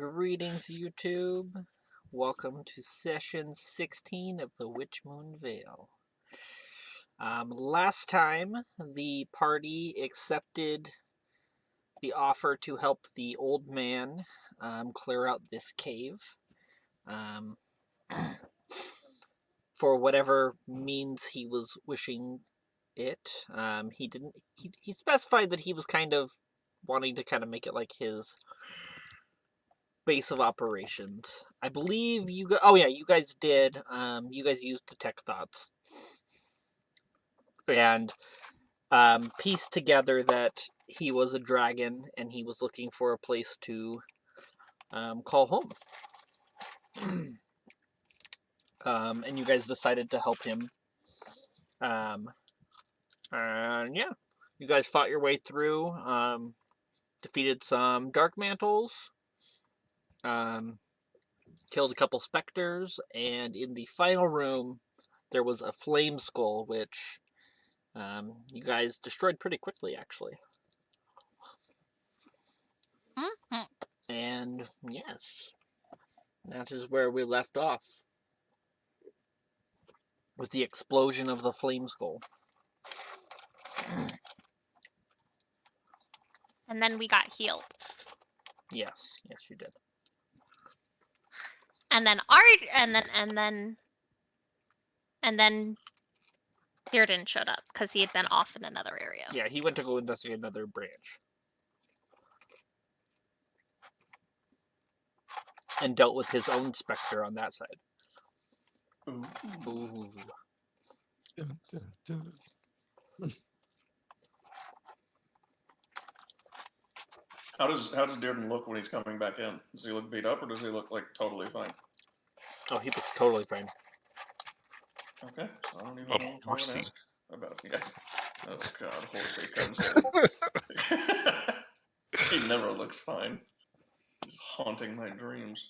Greetings, YouTube. Welcome to session 16 of the Witch Moon Vale. Last time, the party accepted the offer to help the old man clear out this cave. For whatever means he was wishing it. He specified that he was kind of wanting to kind of make it like his base of operations. I believe you you guys did. You guys used detect thoughts and pieced together that he was a dragon and he was looking for a place to call home. And you guys decided to help him. And yeah, you guys fought your way through. Defeated some dark mantles. Killed a couple specters, and in the final room, there was a flame skull, which you guys destroyed pretty quickly, actually. Mm-hmm. And yes, that is where we left off. With the explosion of the flame skull. And then we got healed. Yes, you did. And then and then Dearden showed up because he had been off in another area. Yeah, he went to go investigate another branch. And dealt with his own specter on that side. Ooh. How does Dearden look when he's coming back in? Does he look beat up, or does he look like totally fine? Oh, he looks totally fine. Okay, so I don't even know what to ask about. Yeah. Oh God, Horsey comes in. He never looks fine. He's haunting my dreams.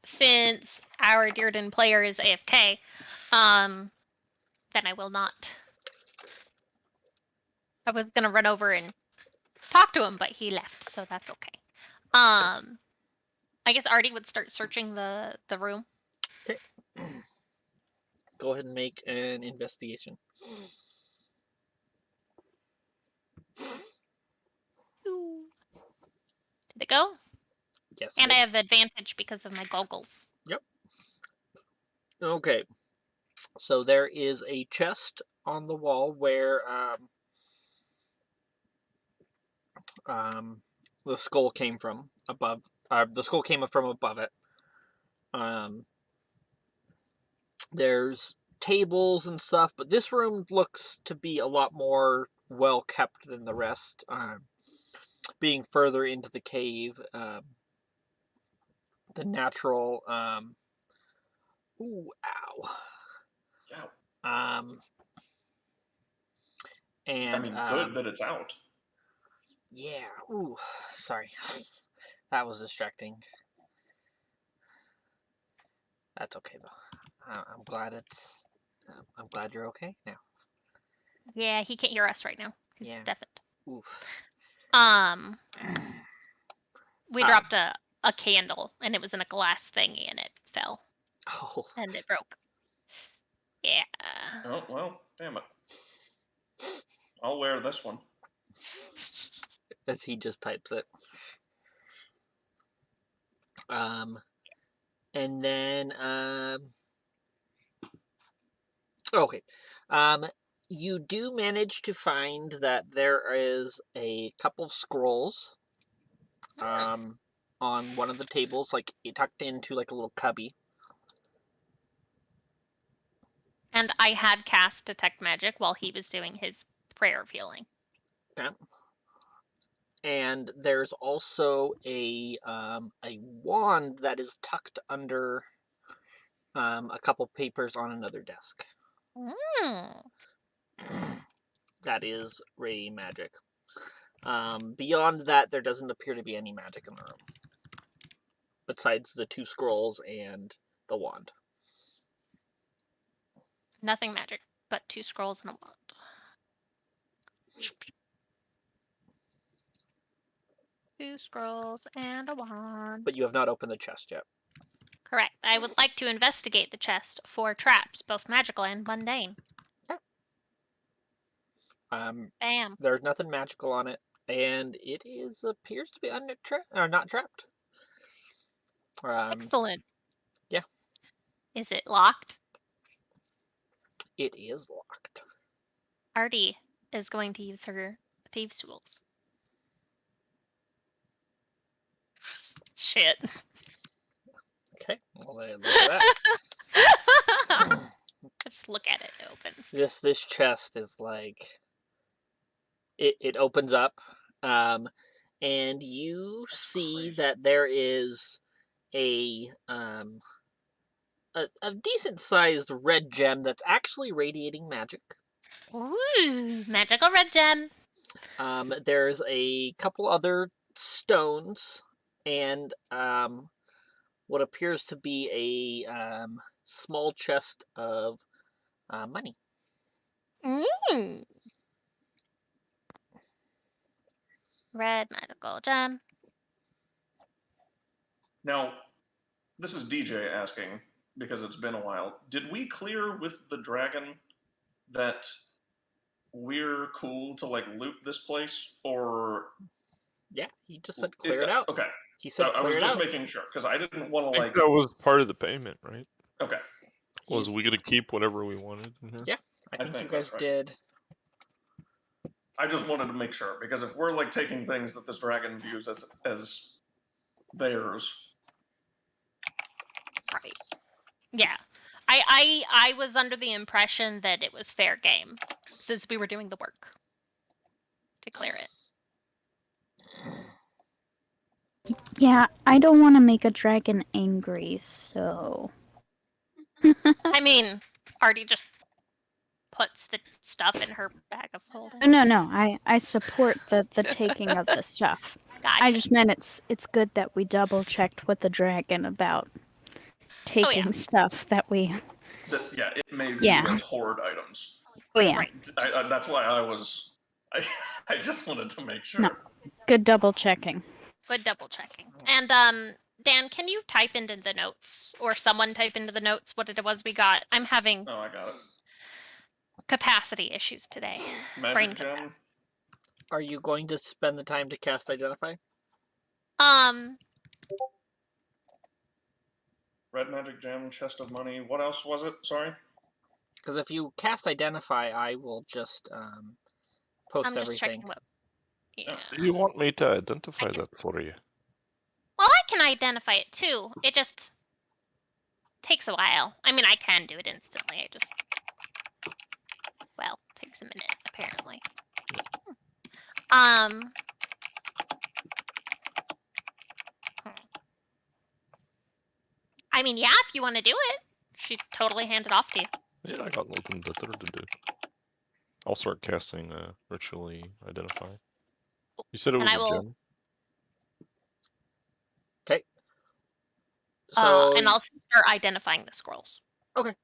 Since our Dearden player is AFK, then I will not. I was gonna run over and talk to him, but he left, so that's okay. I guess Artie would start searching the room. Okay. Go ahead and make an investigation. Did it go? Yes. And I have advantage because of my goggles. Yep. Okay. So there is a chest on the wall where the skull came from above. The skull came from above it. There's tables and stuff, but this room looks to be a lot more well kept than the rest. Being further into the cave, the natural. Ooh, ow. Yeah. And I mean, good that it's out. Yeah. Ooh, sorry. That was distracting. That's okay though. I'm glad it's. I'm glad you're okay now. Yeah, he can't hear us right now. He's deafened. Oof. We dropped a candle, and it was in a glass thingy, and it fell. Oh. And it broke. Yeah. Oh, well, damn it. I'll wear this one. As he just types it. And then, okay. You do manage to find that there is a couple of scrolls, on one of the tables, like tucked into like a little cubby. And I had cast Detect Magic while he was doing his prayer of healing. Okay. And there's also a wand that is tucked under a couple papers on another desk. That is ray magic. Beyond that, there doesn't appear to be any magic in the room. Besides the two scrolls and the wand. Nothing magic, but two scrolls and a wand. 2 scrolls and a wand. But you have not opened the chest yet. Correct. I would like to investigate the chest for traps, both magical and mundane. Bam. There's nothing magical on it, and it appears to be not trapped. Excellent. Yeah. Is it locked? It is locked. Artie is going to use her thieves' tools. Shit. Okay, well, look at that. Just look at it. It opens. This chest is like it opens up, and you see that there is a decent sized red gem that's actually radiating magic. Ooh, magical red gem. There's a couple other stones and what appears to be a small chest of money. Mm. Red magical gem. Now, this is DJ asking, because it's been a while. Did we clear with the dragon that we're cool to like loot this place, or Yeah, he just said clear it out. Okay, He said I clear was it just out. making sure because I didn't want to I like. think that was part of the payment, right? Okay, Was we gonna keep whatever we wanted in here? Yeah, I think you guys that's right. did. I just wanted to make sure because if we're like taking things that this dragon views as theirs, Right. Yeah. I was under the impression that it was fair game since we were doing the work to clear it. Yeah, I don't want to make a dragon angry, so. I mean, Artie just puts the stuff in her bag of holding. No. I support the taking of the stuff. Gotcha. I just meant it's good that we double checked with the dragon about taking stuff that we. yeah, it may view as hoard items. Oh yeah. Right. That's why I just wanted to make sure. No. Good double checking. Good double checking. And Dan, can you type into the notes, or someone type into the notes what it was we got? I'm having Oh, I got it. capacity issues today. Magic Brain gem. capacity. Are you going to spend the time to cast Identify? Red magic gem, chest of money. What else was it? Sorry. Because if you cast Identify, I will just post I'm just everything. checking what. Yeah. Do you want me to identify that for you? Well, I can identify it too. It just takes a while. I mean, I can do it instantly. It just, well, takes a minute apparently. I mean, yeah, if you want to do it, she'd totally hand it off to you. Yeah, I got nothing better to do. I'll start casting ritually identify. You said it was And I a will- gem? Okay. So and I'll start identifying the scrolls. okay.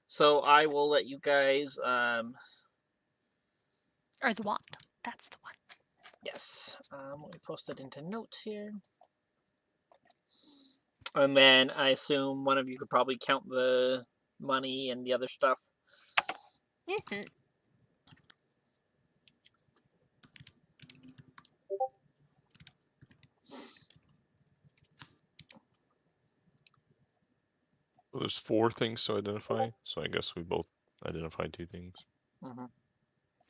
So I will let you guys. Or the wand. That's the one. Yes. Let me post it into notes here. And then I assume one of you could probably count the money and the other stuff. Mm-hmm. Well, there's 4 things to identify, so I guess we both identified 2 things. Mm-hmm.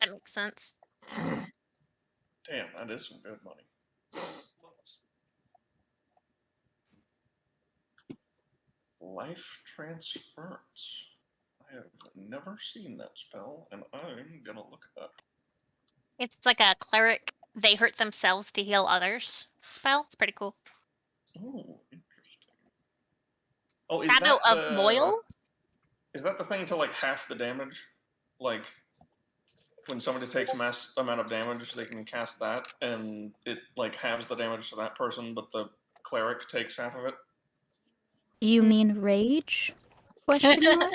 That makes sense. Damn, that is some good money. Life transference. I have never seen that spell, and I'm gonna look it up. It's like a cleric, they hurt themselves to heal others spell. It's pretty cool. Ooh, interesting. Oh, is Shadow that of Moil? Is that the thing to like half the damage? Like when somebody takes mass amount of damage, they can cast that, and it like halves the damage to that person, but the cleric takes half of it. Do you mean rage? Question mark?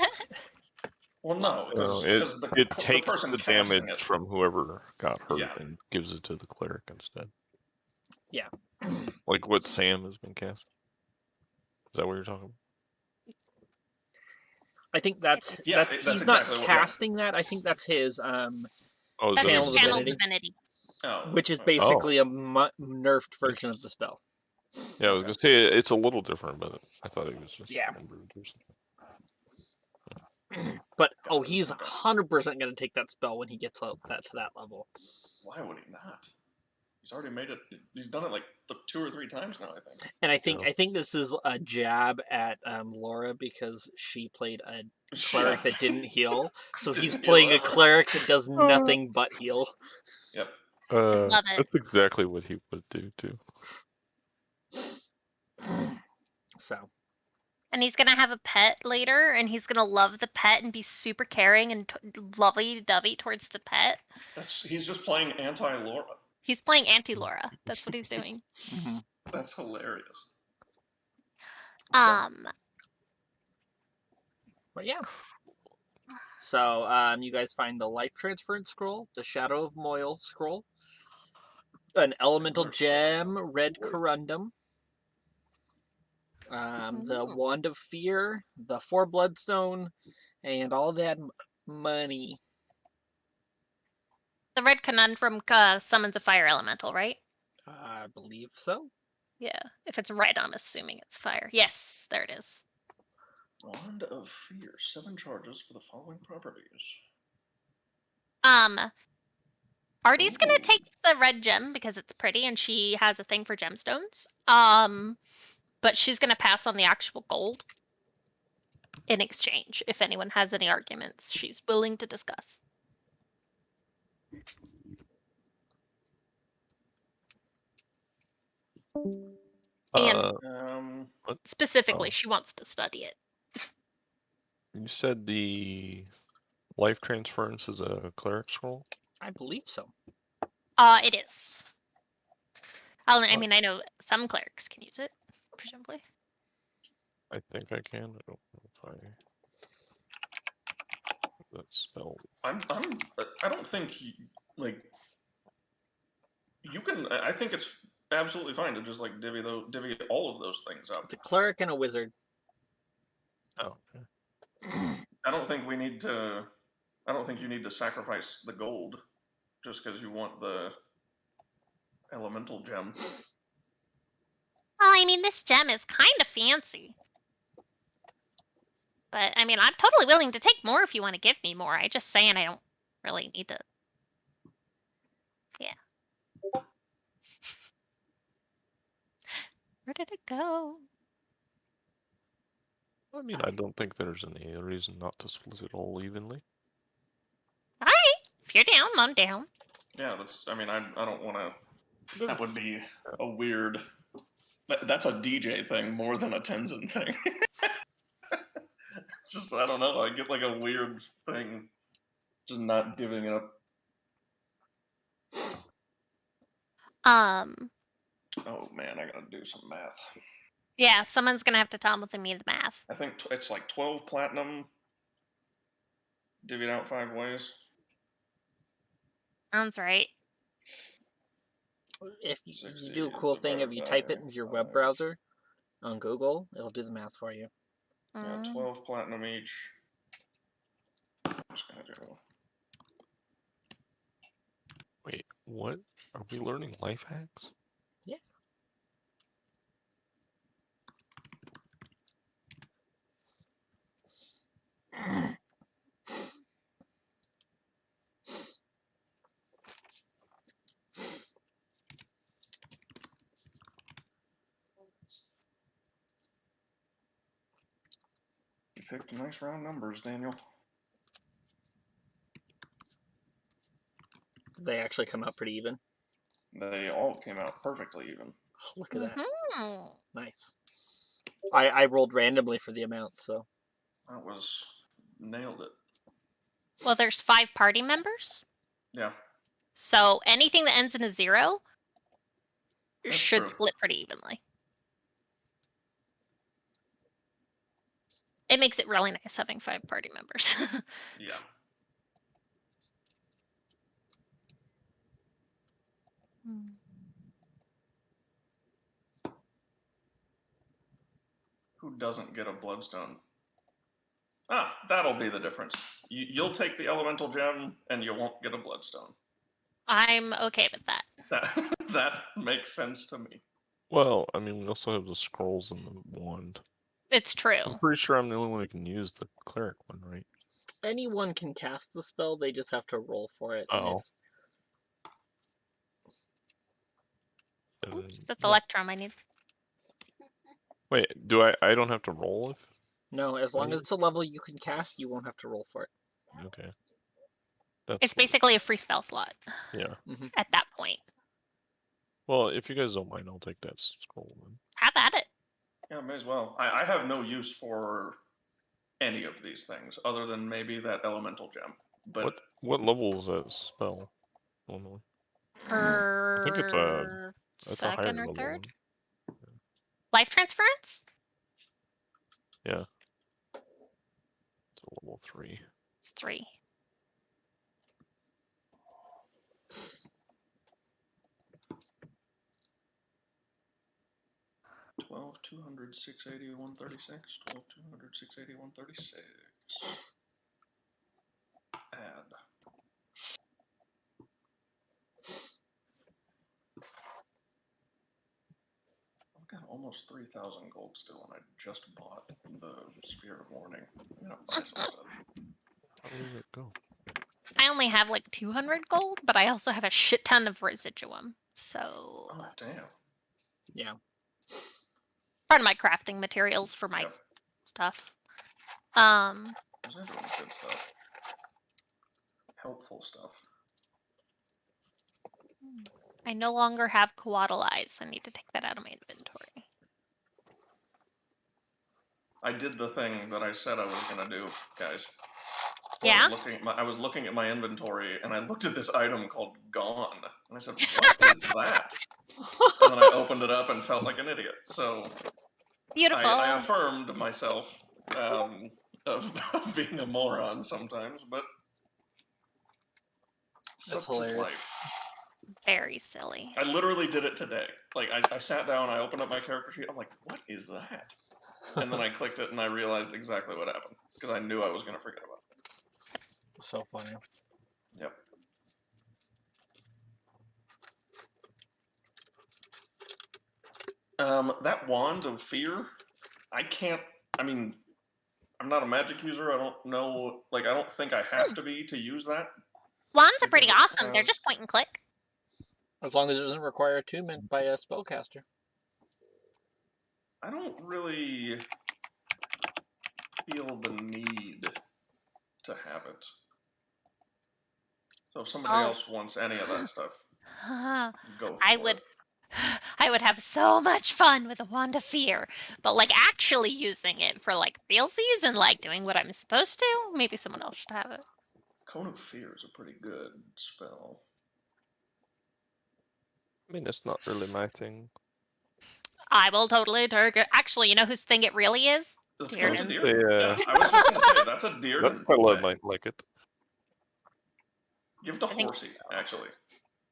Well, no, No, because it the takes person the casting damage it. from whoever got hurt Yeah. and gives it to the cleric instead. Yeah. Like what Sam has been casting. Is that what you're talking about? I think that's Yeah, he's that's not exactly what- casting that. I think that's his Oh, That's Channel his channel divinity. divinity. Oh, which is basically a nerfed version of the spell. Yeah, I was gonna say it's a little different, but I thought it was just Yeah. improved or something. But Got it, he's okay. 100% going to take that spell when he gets to that level. Why would he not? He's already made it. He's done it like 2 or 3 times now, I think. And I think Yeah. I think this is a jab at Laura because she played a cleric that didn't heal. So he's Didn't playing heal a ever. cleric that does nothing but heal. Yep. Love it. That's exactly what he would do too. So And he's gonna have a pet later, and he's gonna love the pet and be super caring and lovey-dovey towards the pet. He's just playing anti-Laura. He's playing anti-Laura. That's what he's doing. That's hilarious. Um, but yeah. So you guys find the life transference scroll, the Shadow of Moyle scroll, an elemental gem, red corundum, the Wand of Fear, the 4 Bloodstone, and all that money. the red conundrum summons a fire elemental, right? I believe so. Yeah. If it's red, I'm assuming it's fire. Yes, there it is. Wand of Fear. 7 charges for the following properties. Artie's gonna Ooh. take the red gem because it's pretty and she has a thing for gemstones. But she's gonna pass on the actual gold in exchange. If anyone has any arguments, she's willing to discuss. And What? specifically, Oh. she wants to study it. You said the life transference is a cleric scroll? I believe so. It is. I What? mean, I know some clerics can use it, presumably. I think I can. I don't know if I. That spell. I don't think you can. I think it's absolutely fine to just like divvy all of those things up. It's a cleric and a wizard. Oh, okay. I don't think we need to. I don't think you need to sacrifice the gold just because you want the elemental gem. Well, I mean, this gem is kind of fancy. But, I mean, I'm totally willing to take more if you want to give me more. I'm just saying I don't really need to. Yeah. Where did it go? I mean, I don't think there's any reason not to split it all evenly. Alright. If you're down, I'm down. Yeah, that's. I mean, I don't want to. That would be a weird. That's a DJ thing more than a Tenzin thing. Just I don't know. I get like a weird thing, just not giving it up. Oh man, I gotta do some math. Yeah, someone's gonna have to tell me the math. I think it's like 12 platinum. Divvied out 5 ways. Sounds right. If you do a cool thing, if you type it into your web browser on Google, it'll do the math for you. Yeah, 12 platinum each. I'm just gonna do. Wait, what? Are we learning life hacks? Yeah. You picked nice round numbers, Daniel. Did they actually come out pretty even? They all came out perfectly even. Oh, look at that. Mm-hmm. Nice. I rolled randomly for the amount, so. That was nailed it. Well, there's 5 party members. Yeah. So anything that ends in a 0 That's should true. split pretty evenly. It makes it really nice having 5 party members. Yeah. Who doesn't get a bloodstone? Ah, that'll be the difference. You'll take the elemental gem, and you won't get a bloodstone. I'm okay with that. That makes sense to me. Well, I mean, we also have the scrolls and the wand. It's true. I'm pretty sure I'm the only one who can use the cleric one, right? Anyone can cast the spell, they just have to roll for it. And Oh. Oops, that's Electrum I need. Wait, do I don't have to roll if? No, as long as it's a level you can cast, you won't have to roll for it. Okay. That's It's basically a free spell slot. Yeah. At that point. Well, if you guys don't mind, I'll take that scroll then. Have at it. Yeah, may as well. I have no use for any of these things other than maybe that elemental gem. But what level is that spell normally? I think it's a second or level third. one. Life transference? Yeah. It's a level 3. It's 3. $12, $200, $680, $136. $12, $200, $680, $136. Add. I've got almost 3,000 gold still, and I just bought the Spear of Warning. I'm gonna buy some stuff. How did it go? I only have like 200 gold, but I also have a shit ton of residuum. So Oh damn. Yeah. part of my crafting materials for my stuff. Those are doing good stuff. Helpful stuff. I no longer have coatl eyes. I need to take that out of my inventory. I did the thing that I said I was gonna do, guys. Yeah? I was looking at my inventory, and I looked at this item called Gone, and I said, "What is that?" And then I opened it up and felt like an idiot. So Beautiful. I affirmed myself of being a moron sometimes, but That's such is hilarious. life. Very silly. I literally did it today. Like, I sat down, I opened up my character sheet, I'm like, what is that? And then I clicked it, and I realized exactly what happened, because I knew I was going to forget about it. So funny. Yep. That Wand of Fear, I mean, I'm not a magic user, I don't know, like, I don't think I have to be to use that. Wands are pretty awesome. They're just point and click. As long as it doesn't require attunement by a spellcaster. I don't really feel the need to have it. So if somebody else wants any of that stuff, go for it. I would have so much fun with a Wand of Fear, but like actually using it for like realsies and like doing what I'm supposed to, maybe someone else should have it. Cone of Fear is a pretty good spell. I mean, it's not really my thing. I will totally target. Actually, you know whose thing it really is? Dearden. Yeah. I was just going to say, that's a Dearden. I might like it. Give it to Horsey, actually.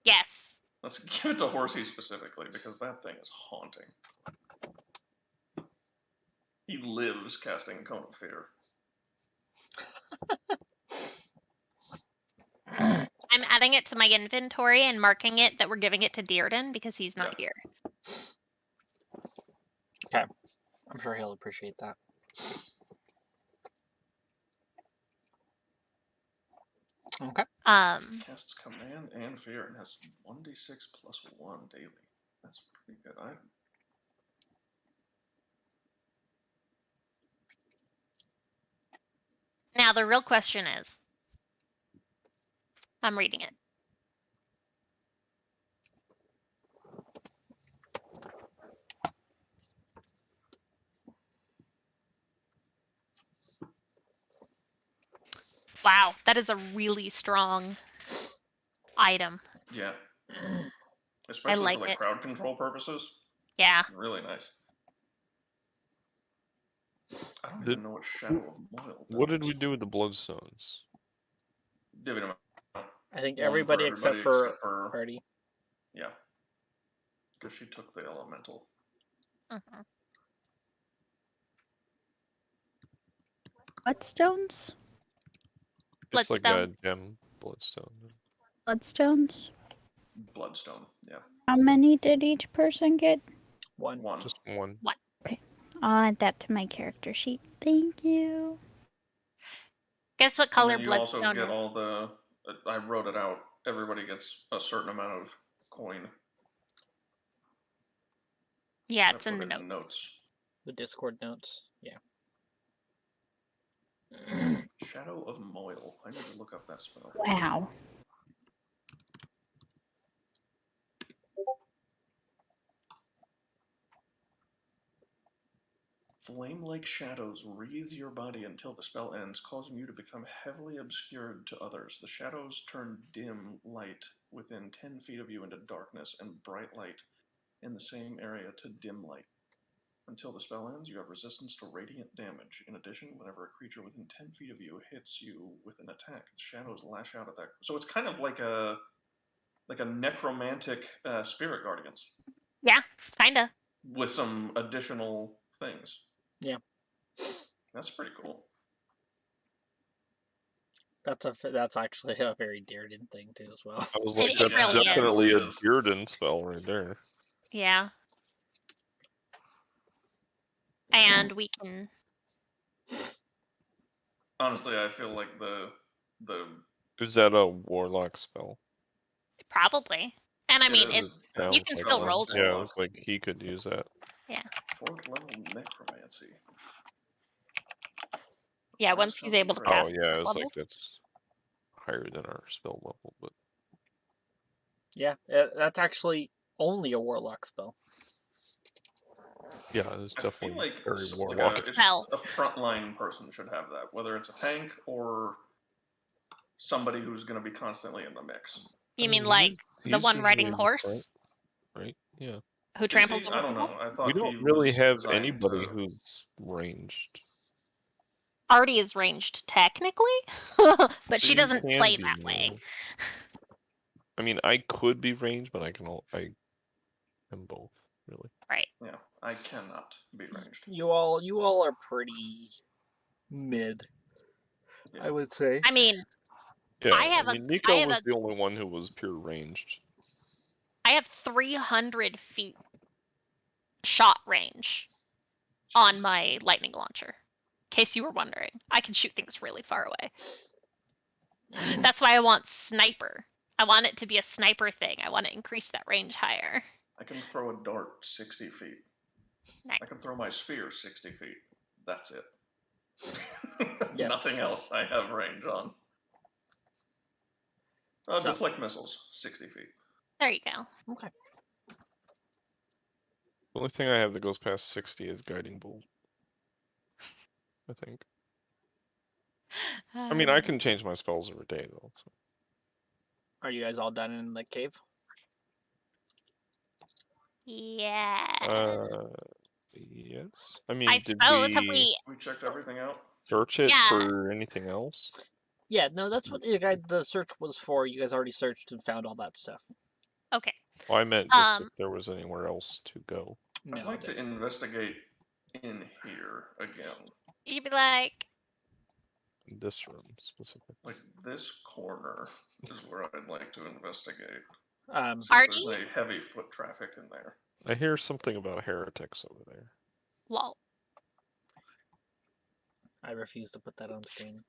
Yes. Let's give it to Horsey specifically, because that thing is haunting. He lives casting Cone of Fear. I'm adding it to my inventory and marking it that we're giving it to Dearden because he's not here. Okay. I'm sure he'll appreciate that. Okay. Casts Command and Fear and has 1d6 plus 1 daily. That's pretty good. Now the real question is, I'm reading it. Wow, that is a really strong item. Yeah. Especially like for like crowd control purposes. Yeah. Really nice. I don't Did- even know what Shadow of Moil does. What did we do with the bloodstones? Divvy them out. I think One everybody, except for for Party. yeah, because she took the elemental. Mhm. Bloodstones? It's like a Bloodstone. gem bloodstone. Bloodstones? Bloodstone. Yeah, How many did each person get? One. Just one. I'll add that to my character sheet. Thank you. Guess what and color then you also bloodstone get is? all the. I wrote it out. Everybody gets a certain amount of coin. Yeah, I it's in put the it notes. The Discord notes. Yeah. Shadow of Moil. I need to look up that spell. Wow. Flame-like shadows wreathe your body until the spell ends, causing you to become heavily obscured to others. The shadows turn dim light within 10 feet of you into darkness, and bright light in the same area to dim light. Until the spell ends, you have resistance to radiant damage. In addition, whenever a creature within 10 feet of you hits you with an attack, the shadows lash out at that. So it's kind of like a necromantic spirit guardians Yeah, kinda. with some additional things. Yeah. That's pretty cool. That's actually a very Dearden thing too as well. I was It- like, it that's really is. definitely a It is. Dearden spell right there. Yeah. And we can. Honestly, I feel like the Is that a warlock spell? Probably. And I It mean, is. it's Yeah, you it's can like still one. roll Yeah, this. it was like he could use that. 4th level necromancy. Yeah, Class once he's able to concentration. pass Oh yeah, the it's like levels. that's higher than our spell level, but Yeah, that's actually only a Warlock spell. yeah, it's I feel definitely like very like warlock. a frontline person should have that, whether it's a tank or somebody who's going to be constantly in the mix. You I mean mean, like the he's one riding the usually horse right? Yeah. who Is tramples he? over I don't people? know. I We thought don't he really was have designed anybody to... who's ranged. Artie is ranged technically, but she You doesn't can play be, that way. I mean, I could be ranged, but I am both, really. Right. Yeah, I cannot be ranged. You all are pretty mid, Yeah. I would say. I mean, Yeah, I mean, Nico have was a the only one who was pure ranged. I have 300 feet shot range on Jeez. my lightning launcher. In case you were wondering, I can shoot things really far away. That's why I want sniper. I want it to be a sniper thing. I want to increase that range higher. I can throw a dart 60 feet. Nice. I can throw my spear 60 feet. That's it. Yep. Nothing else I have range on. So- Deflect missiles, 60 feet. There you go. Okay. The only thing I have that goes past 60 is guiding bolt. I think. I mean, I can change my spells every day though. So. Are you guys all done in the cave? Yeah. Yes. I mean, I did suppose have we We checked everything out. search it Yeah. for anything else? Yeah, no, that's what the search was for. You guys already searched and found all that stuff. Okay. Well, I meant just if there was anywhere else to go. No, I'd like to investigate in here again. You'd be like, In this room specifically. Like this corner is where I'd like to investigate. See if Artie? there's any heavy foot traffic in there. I hear something about heretics over there. whoa. I refuse to put that on screen.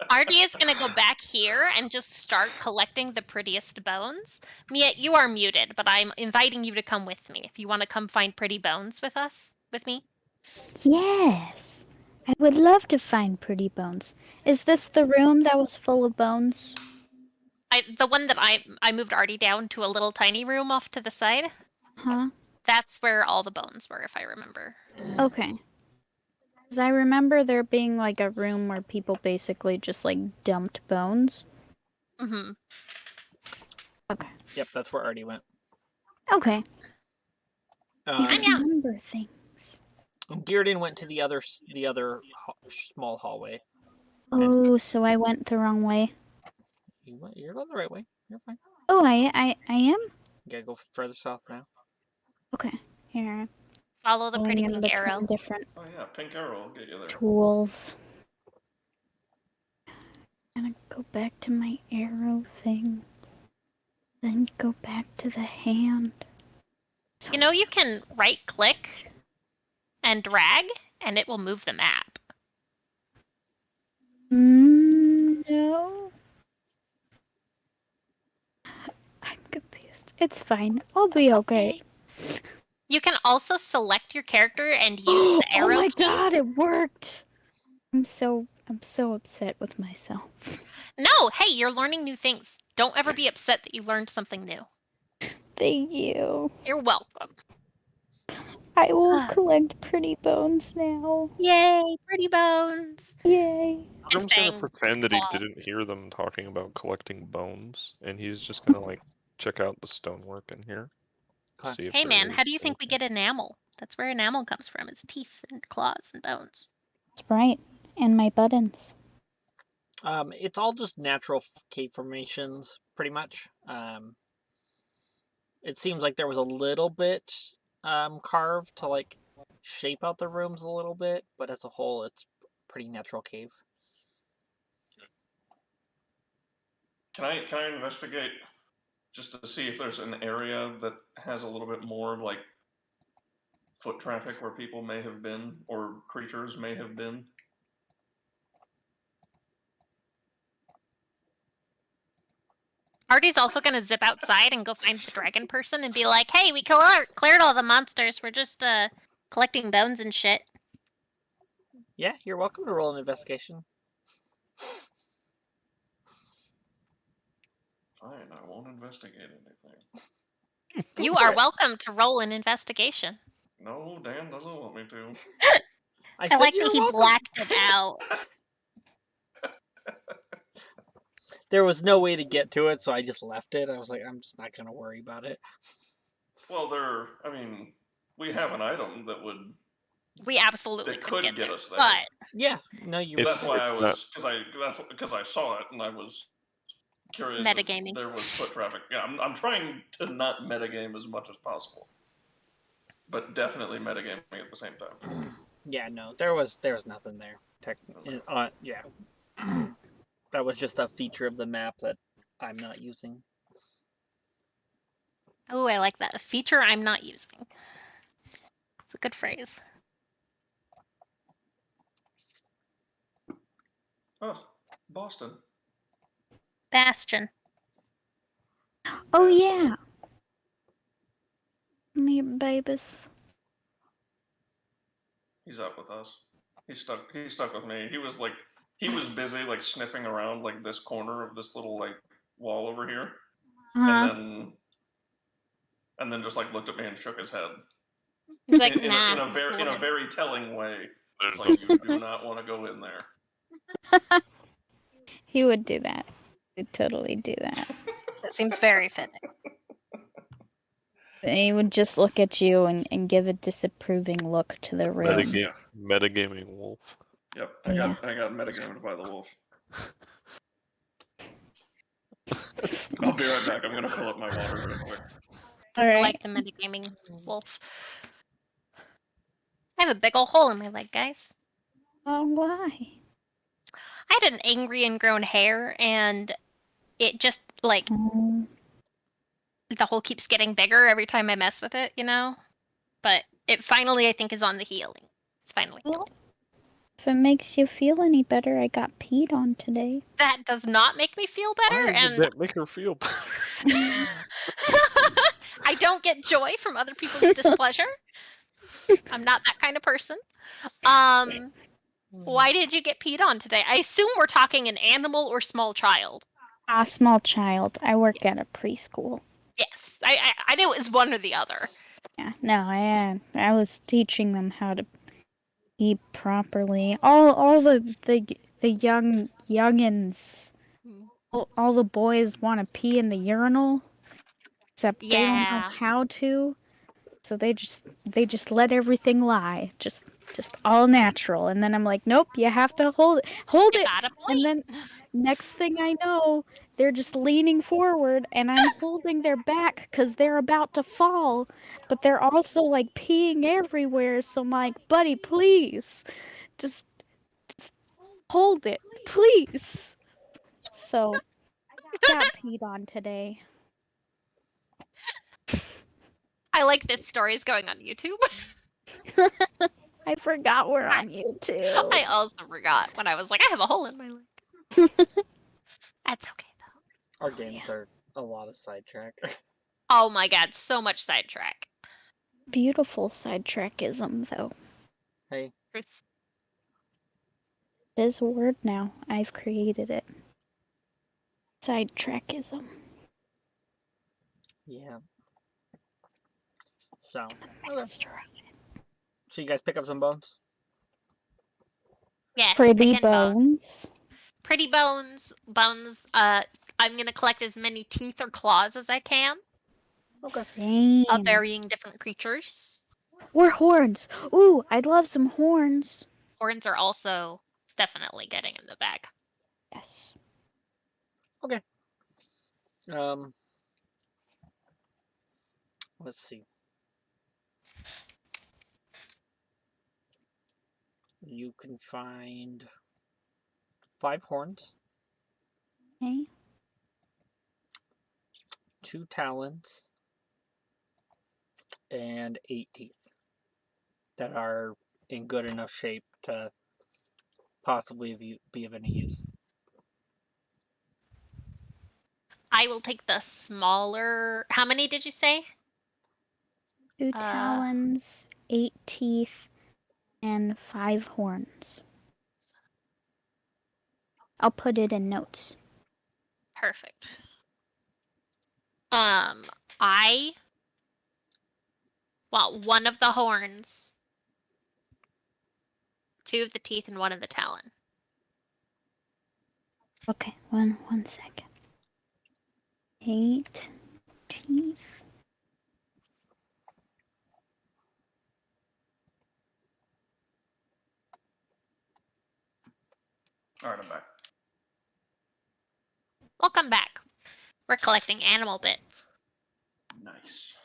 Artie is gonna go back here and just start collecting the prettiest bones. Mia, you are muted, but I'm inviting you to come with me. If you want to come find pretty bones with me. Yes. I would love to find pretty bones. Is this the room that was full of bones? The one that I moved Artie down to a little tiny room off to the side. Huh? That's where all the bones were, if I remember. Okay. Because I remember there being like a room where people basically just like dumped bones. Mm-hmm. Okay. Yep, that's where Artie went. Okay. I Anya. remember things. Dearden went to the other small hallway. Oh, so I went the wrong way. You're going the right way. You're fine. Oh, I am? You gotta go further south now. Okay, here. Follow the pretty Going in pink arrow. between different Oh yeah, pink arrow will get you there. tools. Gonna go back to my arrow thing. Then go back to the hand. So You know, you can right-click and drag, and it will move the map. No. I'm confused. It's fine. I'll be okay. You can also select your character and use the arrow Oh my key. god, it worked! I'm so upset with myself. No, hey, you're learning new things. Don't ever be upset that you learned something new. Thank you. You're welcome. I will collect pretty bones now. Yay, pretty bones. Yay. Grim's gonna Dang. pretend that he Aw. didn't hear them talking about collecting bones, and he's just gonna like check out the stonework in here. Okay. See if Hey there man, is how do you think we anything. get enamel? That's where enamel comes from. It's teeth and claws and bones. That's right. And my buttons. It's all just natural cave formations, pretty much. It seems like there was a little bit carved to like shape out the rooms a little bit, but as a whole, it's pretty natural cave. Can I investigate just to see if there's an area that has a little bit more like foot traffic where people may have been or creatures may have been? Artie's also gonna zip outside and go find the dragon person and be like, "Hey, we cleared all the monsters. We're just collecting bones and shit." Yeah, you're welcome to roll an investigation. Fine, I won't investigate anything. You for are it. welcome to roll an investigation. No, Dan doesn't want me to. I said like you're that he welcome. blacked it out. There was no way to get to it, so I just left it. I was like, I'm just not gonna worry about it. Well, we have an item that would We absolutely that could get get there, us there. but Yeah, no, you. That's why I it's was because I saw it and I was curious Metagaming. if there was foot traffic. Yeah, I'm trying to not metagame as much as possible, but definitely metagaming at the same time. Yeah, no, there was nothing there. Yeah, that was just a feature of the map that I'm not using. oh, I like that. A feature I'm not using. It's a good phrase. Oh, Boston. Bastion. Oh Bastion. yeah. Me babies. He's up with us. He's stuck with me. He was busy like sniffing around like this corner of this little like wall over here, and then just like looked at me and shook his head. He's like, in nah. in a very telling way. It's like you do not want to go in there. He would do that. He'd totally do that. That seems very fitting. He would just look at you and give a disapproving look to the room. Metagaming wolf. Yep, I got metagamed by the wolf. I'll be right back. I'm gonna fill up my water real quick. All I right. like the metagaming wolf. I have a big old hole in my leg, guys. Oh, why? I had an angry ingrown hair, and it just like the hole keeps getting bigger every time I mess with it, you know? But it finally, I think, is on the healing. It's finally healing. If it makes you feel any better, I got peed on today. That does not make me feel better, Why would and that make her feel better? I don't get joy from other people's displeasure. I'm not that kind of person. Why did you get peed on today? I assume we're talking an animal or small child. A small child. I work at a preschool. Yes, I knew it was one or the other. Yeah, no, I was teaching them how to eat properly. All the youngins, all the boys want to pee in the urinal, except they don't know Yeah. how to. So they just let everything lie, just all natural. And then I'm like, nope, you have to hold You it. got a point. And then next thing I know, they're just leaning forward, and I'm holding their back because they're about to fall, but they're also like peeing everywhere. So I'm like, buddy, please, just hold it, please. So got peed on today. I like this story is going on YouTube. I forgot we're on YouTube. I also forgot when I was like, I have a hole in my leg. That's okay though. Our games are a lot of sidetrack. Oh my god, so much sidetrack. Beautiful sidetrackism, though. Hey, Truth. It is a word now. I've created it. Sidetrackism. yeah. So, Master of it. so you guys pick up some bones? Yes, Pretty pick and bone. bones. Pretty bones. I'm gonna collect as many teeth or claws as I can Okay. Same. of varying different creatures. Or horns. Ooh, I'd love some horns. Horns are also definitely getting in the bag. Yes. Um, let's see. You can find 5 horns, Okay. 2 talons, and 8 teeth that are in good enough shape to possibly be of any use. I will take the smaller. How many did you say? 2 talons, 8 teeth, and 5 horns. I'll put it in notes. Perfect. One of the horns, 2 of the teeth, and 1 of the talon. Okay, one second. 8 teeth. Alright, I'm back. Welcome back. We're collecting animal bits. Nice.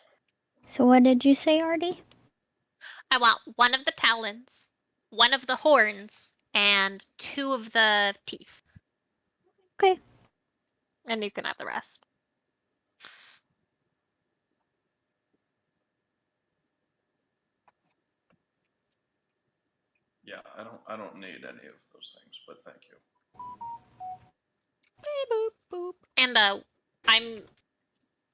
So what did you say, Artie? I want 1 of the talons, 1 of the horns, and 2 of the teeth. Okay. And you can have the rest. Yeah, I don't need any of those things, but thank you. Boop, boop. And I'm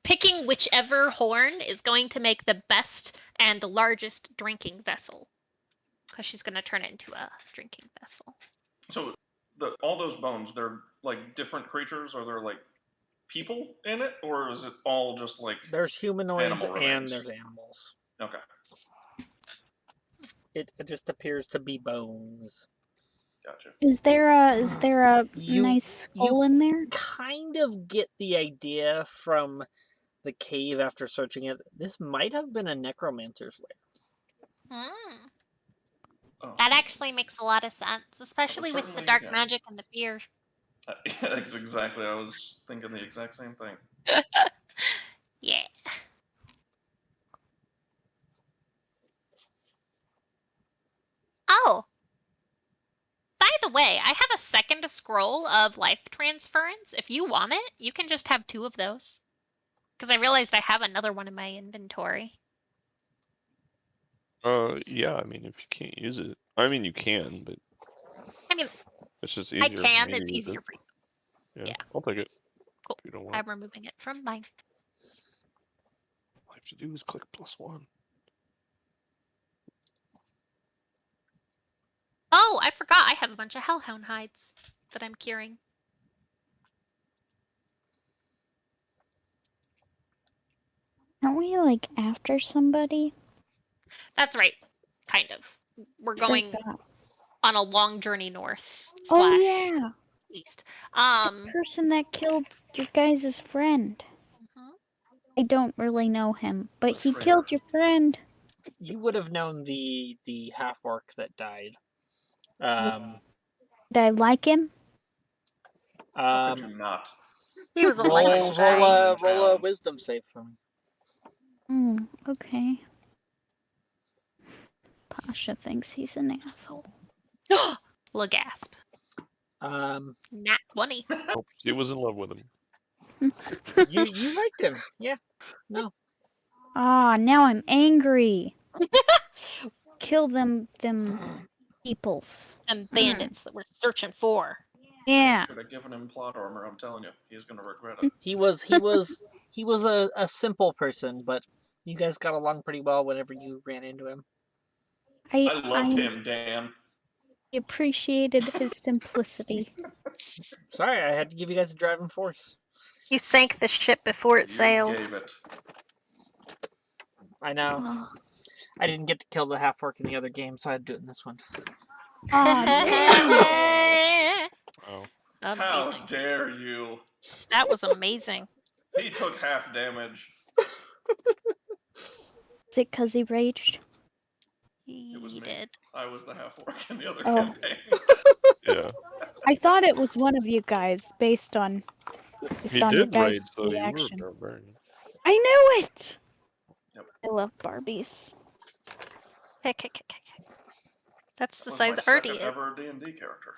picking whichever horn is going to make the best and the largest drinking vessel. Because she's going to turn it into a drinking vessel. So all those bones, they're like different creatures, or they're like people in it, or is it all just like There's humanoids animal and remains? there's animals. Okay. It just appears to be bones. Gotcha. Is there a You- nice skull in there? Kind of get the idea from the cave after searching it. This might have been a necromancer's lair. Hmm. Oh. That actually makes a lot of sense, especially with the certainly, dark yeah. magic and the fear. That's exactly. I was thinking the exact same thing. Yeah. Oh. By the way, I have a second scroll of life transference. If you want it, you can just have 2 of those. Because I realized I have another one in my inventory. Yeah, I mean, if you can't use it, I mean, you can, but I mean, it's just I easier. can. For me It's to use easier it. for you. Yeah, Yeah. I'll take it. Cool. If you don't want. I'm removing it from mine. All you have to do is click +1. Oh, I forgot. I have a bunch of hellhound hides that I'm curing. Aren't we like after somebody? That's right. Kind of. We're going Forgot. on a long journey north. Oh Slash yeah, east. the person that killed your guys' friend. Mhm. I don't really know him, but The he traitor. killed your friend. You would have known the half orc that died. Um, Did I like him? How could um, you not? He was a Roll- likable nicest guy. person. roll a town. wisdom save for me. Okay. Pasha thinks he's an asshole. La gasp. Nat 20. Oh, she was in love with him. You liked him, yeah. No, Ah, now I'm angry. Kill them peoples. Them bandits that we're searching for. Yeah. Should have given him plot armor. I'm telling you, he's gonna regret it. he was a simple person, but you guys got along pretty well whenever you ran into him. I loved him, Dan. appreciated his simplicity. Sorry, I had to give you guys a driving force. You sank the ship before it You sailed. gave it. I know. Oh, I didn't get to kill the half orc in the other game, so I had to do it in this one. Wow. How Amazing. dare you? That was amazing. He took half damage. is it because he raged? It was He me. did. I was the half orc in the other Oh. campaign. Yeah. I thought it was one of you guys based on He your did raid, guys' so you were reaction. barbarian. I knew it. Yep. I love Barbies. Heck. That's the Was size my Artie second is. ever D&D character.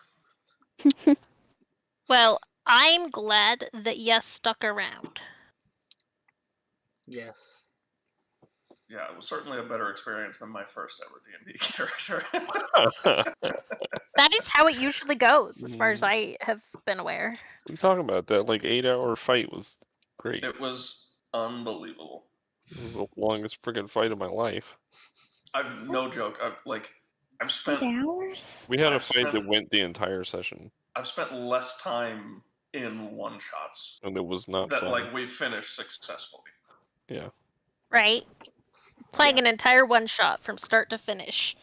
Well, I'm glad that you stuck around. Yes. Yeah, it was certainly a better experience than my first ever D&D character. That is how it usually goes, as far as I have been aware. What are you talking about? That like 8-hour fight was great. It was unbelievable. It was the longest friggin' fight of my life. I've no joke. I've spent 8 hours? We had a I've fight that spent- went the entire session, I've spent less time in one shots and it was not that fun. like we finished successfully. Yeah. Right? Playing an entire one shot from start to finish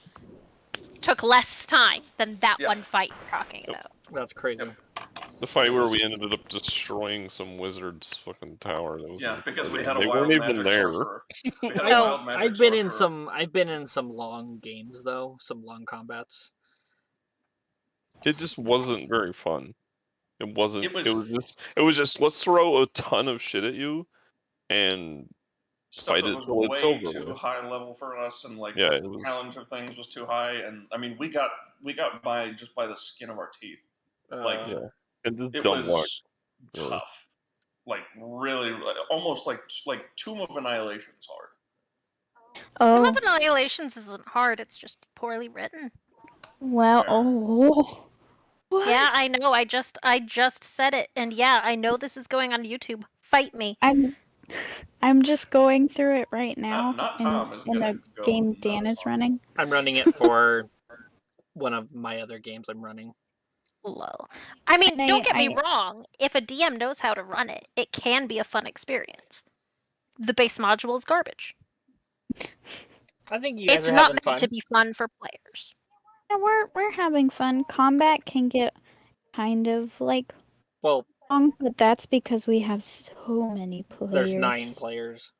took less time than that Yeah. one fight you're talking about. That's crazy. Yep. The fight It where was- we ended up destroying some wizard's fucking tower. That was Yeah, because we incredible. had a They wild weren't even magic there. sorcerer. We had a No. wild magic I've been in sorcerer. I've been in some long games though, some long combats. It just wasn't very fun. It wasn't. It was- It was just let's throw a ton of shit at you, and Stuff fight that it was till it's way over too with. high level for us, and like Yeah, the it was- challenge of things was too high. And I mean, we got by just by the skin of our teeth. Like Yeah. And just it dumb was luck. really. tough, like really, almost like Tomb of Annihilation's hard. Tomb Oh, of Annihilations isn't hard, it's just poorly written. well, Fair. oh. What? Yeah, I know, I just said it, and yeah, I know this is going on YouTube. Fight me. I'm just going through it right now Not in Tom is gonna the go game nuts Dan is on it. running. I'm running it for one of my other games I'm running. Low. I mean, And don't get me I- wrong. If a DM knows how to run it, it can be a fun experience. The base module is garbage. I think you guys It's are not having meant fun. to be fun for players. Yeah, we're having fun. Combat can get kind of like Well, long, but that's because we have so many players. there's 9 players.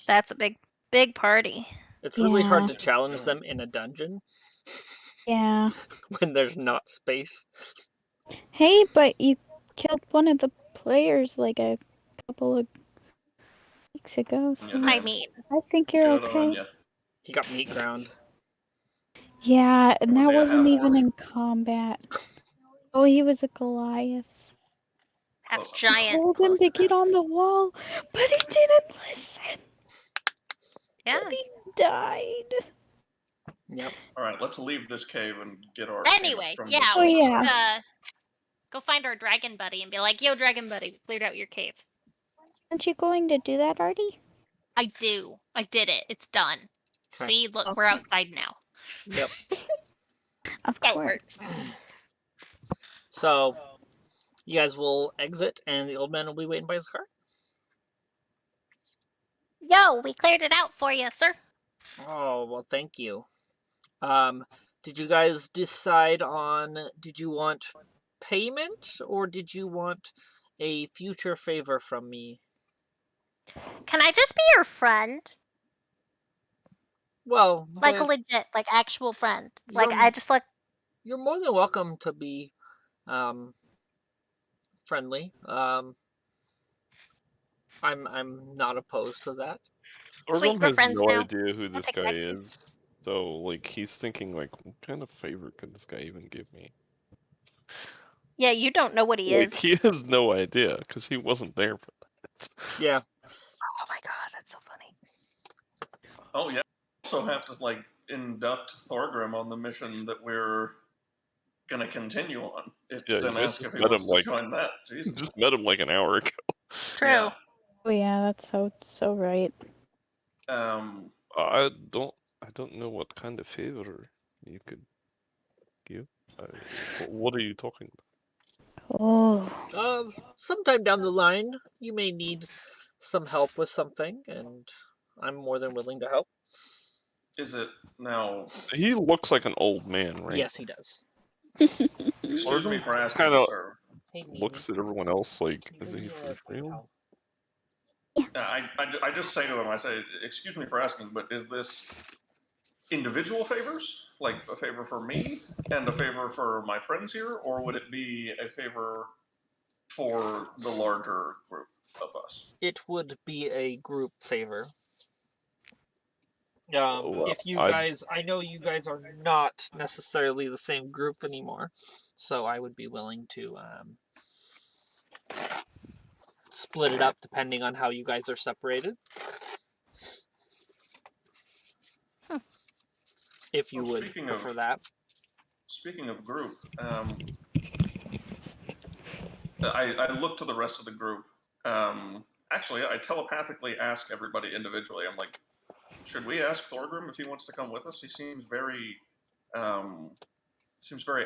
That's a big party. It's really hard Yeah. to challenge them in a dungeon Yeah. when there's not space. Hey, but you killed one of the players like a couple of weeks ago, so Yeah. I mean, I think you're Good on okay. ya. He got meat ground. Yeah, and Was that he a wasn't even half-orc? in combat. Oh, he was a Goliath. half Close enough. giant. Told him close to enough. get on the wall, but he didn't listen. Yeah. And he died. Yep. All right, let's leave this cave and get our Anyway, from yeah, the Oh, we yeah. should go find our dragon buddy and be like, "Yo, dragon buddy, we cleared out your cave." Aren't you going to do that, Artie? I do. I did it. It's done. Okay. See, look, we're Okay. outside now. Yep. Of That course. works. So, you guys will exit, and the old man will be waiting by his car. Yo, we cleared it out for you, sir. Oh, well, thank you. Did you guys decide on, did you want payment, or did you want a future favor from me? Can I just be your friend? Well, Like with, legit, like actual friend. Like You're- I just like you're more than welcome to be friendly. I'm not opposed to that. Sweet, Orgrim we're has friends no now. idea who I'll this take guy Lexus. is. So, like, he's thinking, like, what kind of favor could this guy even give me? Yeah, you don't know what he Like, is. he has no idea, because he wasn't there for that. Yeah. Oh my god, that's so funny. Oh yeah. Also have to like induct Thorgrim on the mission that we're gonna continue on. Yeah, you Then guys ask just if he met wants him, to like, join that. Jesus. just met him, like, an hour ago. True. Yeah. Oh yeah, that's so right. I don't know what kind of favor you could give. What are you talking about? Oh, Sometime down the line, you may need some help with something, and I'm more than willing to help. Is it now? He looks like an old man, right? Yes, he does. Excuse me for asking, Kinda sir. Hey, Mimi, looks at everyone else like, can you is bring he me for a paper real? towel? I just say to him, I say, excuse me for asking, but is this individual favors? Like a favor for me and a favor for my friends here? Or would it be a favor for the larger group of us? It would be a group favor. Well, If you guys, I know you guys are not necessarily the same group anymore, so I would be willing to split it up depending on how you guys are separated. If you would prefer that. Speaking of group, I look to the rest of the group. Actually, I telepathically ask everybody individually. I'm like, should we ask Thorgrim if he wants to come with us? He seems very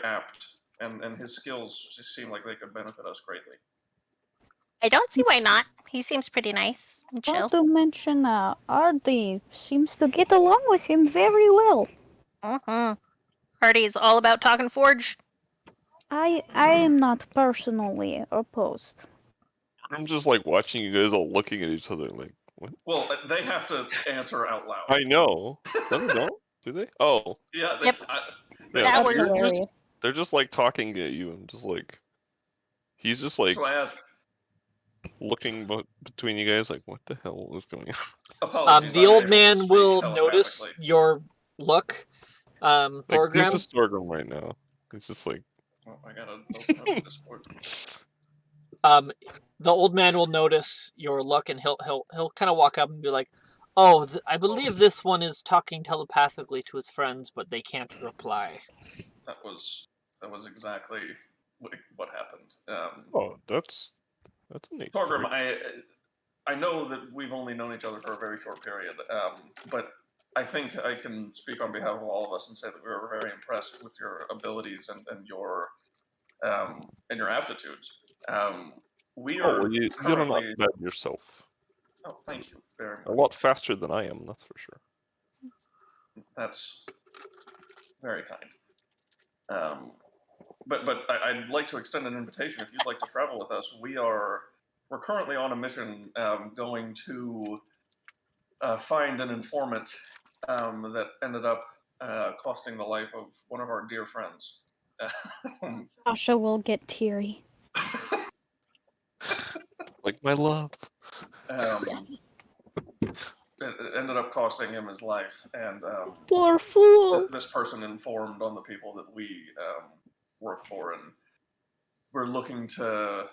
apt, and his skills just seem like they could benefit us greatly. I don't see why not. He seems pretty nice and chill. not to mention, Ardy seems to get along with him very well. Hardy's all about talking Forge. I am not personally opposed. I'm just like watching you guys all looking at each other like, what? Well, they have to answer out loud. I know. No, they don't. Do they? Oh. Yeah. Yep. Yeah, That That's works. hilarious. they're just like talking at you and just like, he's just like So I ask. looking between you guys like, what the hell is going on? Apologies. The I'm old able to man speak will notice telepathically. your look, Like, Thorgrim. this is Thorgrim right now. It's just like, Oh, I gotta open up Discord. The old man will notice your look, and he'll kind of walk up and be like, "Oh, I believe this one is talking telepathically to his friends, but they can't reply." That was exactly what happened. oh, that's a neat Thorgrim, story. I know that we've only known each other for a very short period, but I think I can speak on behalf of all of us and say that we were very impressed with your abilities and your aptitudes. We are well, you're currently. not bad yourself. Oh, thank you very A much. lot faster than I am, that's for sure. That's very kind. But I'd like to extend an invitation if you'd like to travel with us. We're currently on a mission going to find an informant that ended up costing the life of one of our dear friends. Sasha will get teary. Like my love. Yes. It ended up costing him his life, and Poor fool. this person informed on the people that we work for, and we're looking to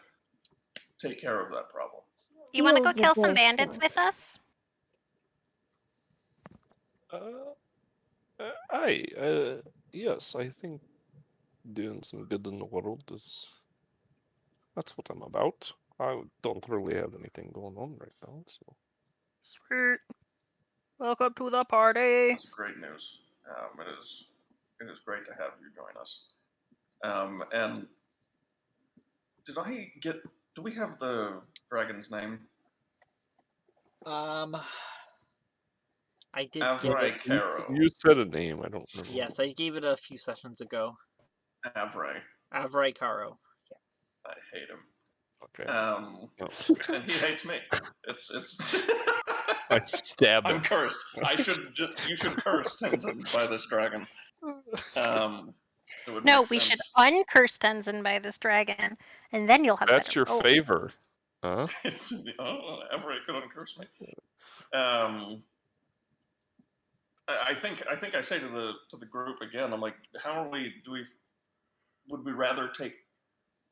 take care of that problem. You want to go Feels kill the some ghost bandits of- with us? Yes, I think doing some good in the world that's what I'm about. I don't really have anything going on right now, so. Sweet. Welcome to the party. That's great news. It is great to have you join us. And do we have the dragon's name? I did give Avrai it. Caro. You said a name, I don't remember. Yes, I gave it a few sessions ago. Avrai. Avrai Caro. I hate him. Okay. And he hates me. It's. I stab I'm him. cursed. You should curse Tenzin by this dragon. It would No, make we should sense. uncurse Tenzin by this dragon, and then you'll have That's better your rolls. favor, huh? It's Everett could uncurse me. I think I say to the group again. I'm like, would we rather take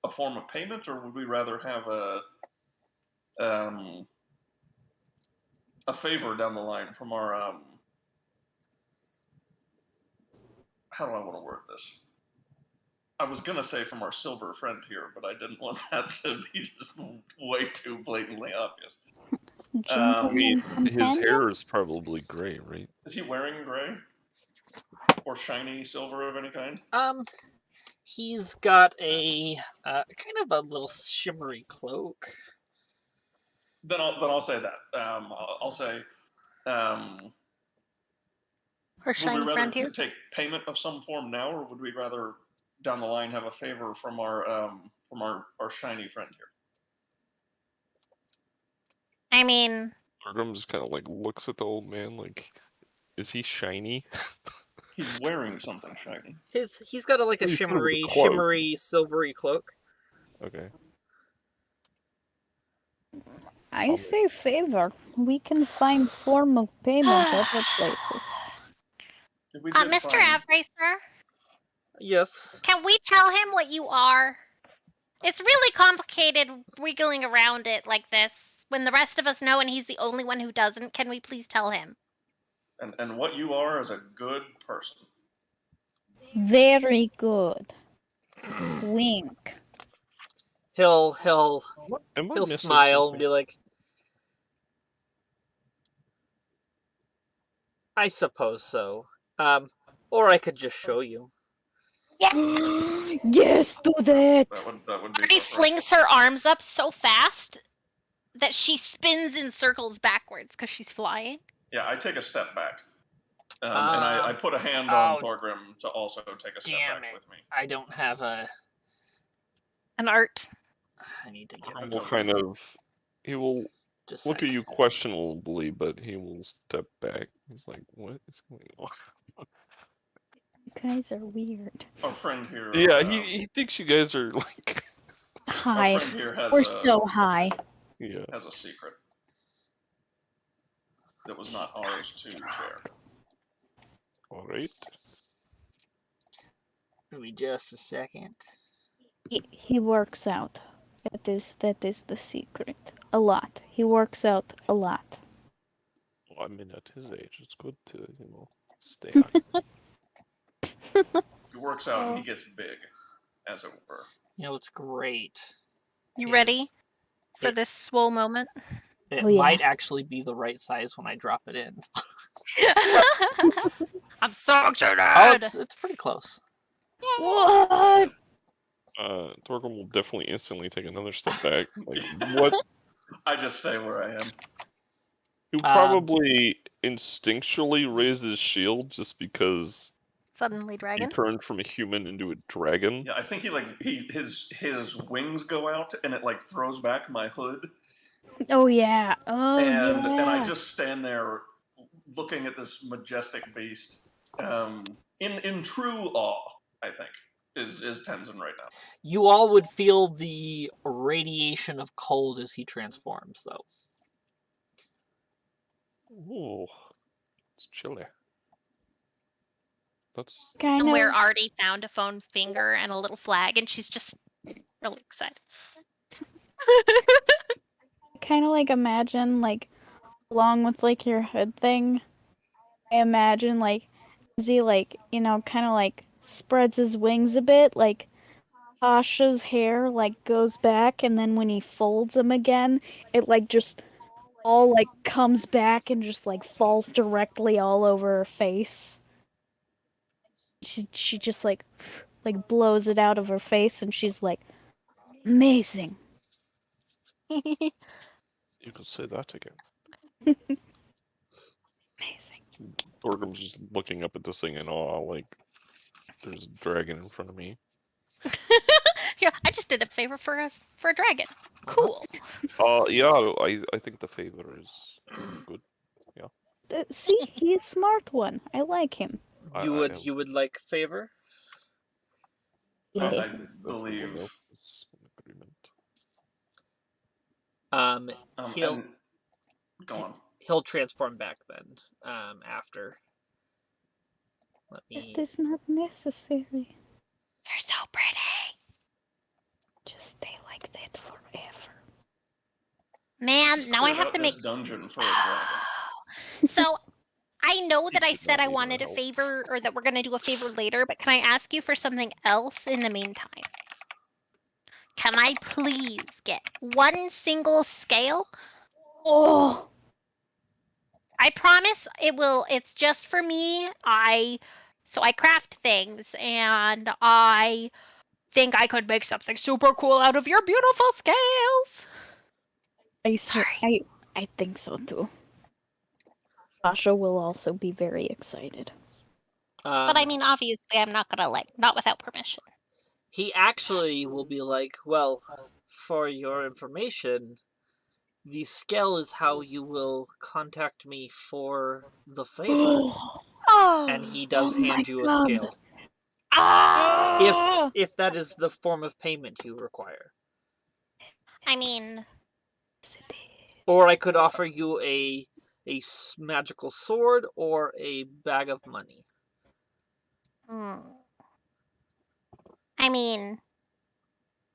a form of payment, or would we rather have a favor down the line from our how do I want to word this? I was gonna say from our silver friend here, but I didn't want that to be just way too blatantly obvious. Gentleman His companion? hair is probably gray, right? Is he wearing gray or shiny silver of any kind? He's got a kind of a little shimmery cloak. Then I'll say that. I'll say. Our Would we shiny rather friend here. take payment of some form now, or would we rather down the line have a favor from our shiny friend here? I mean, Arkham just kind of like looks at the old man like, is he shiny? He's wearing something shiny. He's got a He's got a cloak. shimmery, silvery cloak. Okay. I say favor. We can find form of payment other places. We did Mr. find- Avracer, Yes. can we tell him what you are? It's really complicated wiggling around it like this. When the rest of us know and he's the only one who doesn't, can we please tell him? And what you are is a good person. Very good. Wink. He'll What am I he'll missing smile something? and be like, I suppose so. Or I could just show you. Yes, do that. That would be. Marty flings her arms up so fast that she spins in circles backwards because she's flying. Yeah, I take a step back. And I put a hand on Thorgrim to also take a step back with me. I don't have An art. I need to get Arkham will kind of, he will just look at you questionably, but he will step back. He's like, what is going on? You guys are weird. Our friend here. Yeah, he thinks you guys are like. High. Our friend here has We're so high. Yeah. Has a secret that was not ours to share. All right. Give me just a second. He works out. That is the secret. A lot. He works out a lot. Well, I mean, at his age, it's good to stay active. He works out and he gets big, as it were. You know what's great? You ready for this swole moment? It might actually be the right size when I drop it in. I'm so excited! Oh, it's pretty close. What? Thorgrim will definitely instantly take another step back. Like, what? I just stay where I am. He probably instinctually raise his shield just because suddenly dragon. he turned from a human into a dragon. Yeah, I think his wings go out and it throws back my hood. Oh yeah. Oh yeah. And I just stand there looking at this majestic beast. In true awe, I think, is Tenzin right now. You all would feel the radiation of cold as he transforms, though. Oh, it's chilly. That's kind Somewhere already found a phone finger and a little flag, and she's just really excited. kind of imagine along with your hood thing. I imagine as he kind of spreads his wings a bit, Tasha's hair goes back, and then when he folds them again, it just all comes back and just falls directly all over her face. She just blows it out of her face, and she's amazing. You could say that again. Amazing. Thorgrim's just looking up at this thing in awe, there's a dragon in front of me. Yeah, I just did a favor for a dragon. Cool. Yeah, I think the favor is good. See, he's a smart one. I like him. You would like favor? Yeah. I Everyone believe. else is in agreement. He'll And go on. he'll transform back then. After. Let me. It is not necessary. You're so pretty. Just stay like that forever. Man, Just now I cleared have out to this make. dungeon for a dragon. So I know that I should said not I need our wanted a help. favor, or that we're gonna do a favor later, but can I ask you for something else in the meantime? Can I please get one single scale? Oh, I promise it will. It's just for me. So I craft things, and I think I could make something super cool out of your beautiful scales. I think so too. Sasha will also be very excited. But I mean, obviously, I'm not gonna not without permission. He actually will be like, well, for your information, the scale is how you will contact me for the favor. Oh, And he does Oh hand my you a God. scale. ah! If that is the form of payment you require. I mean, Or I could offer you a magical sword or a bag of money. hmm. I mean,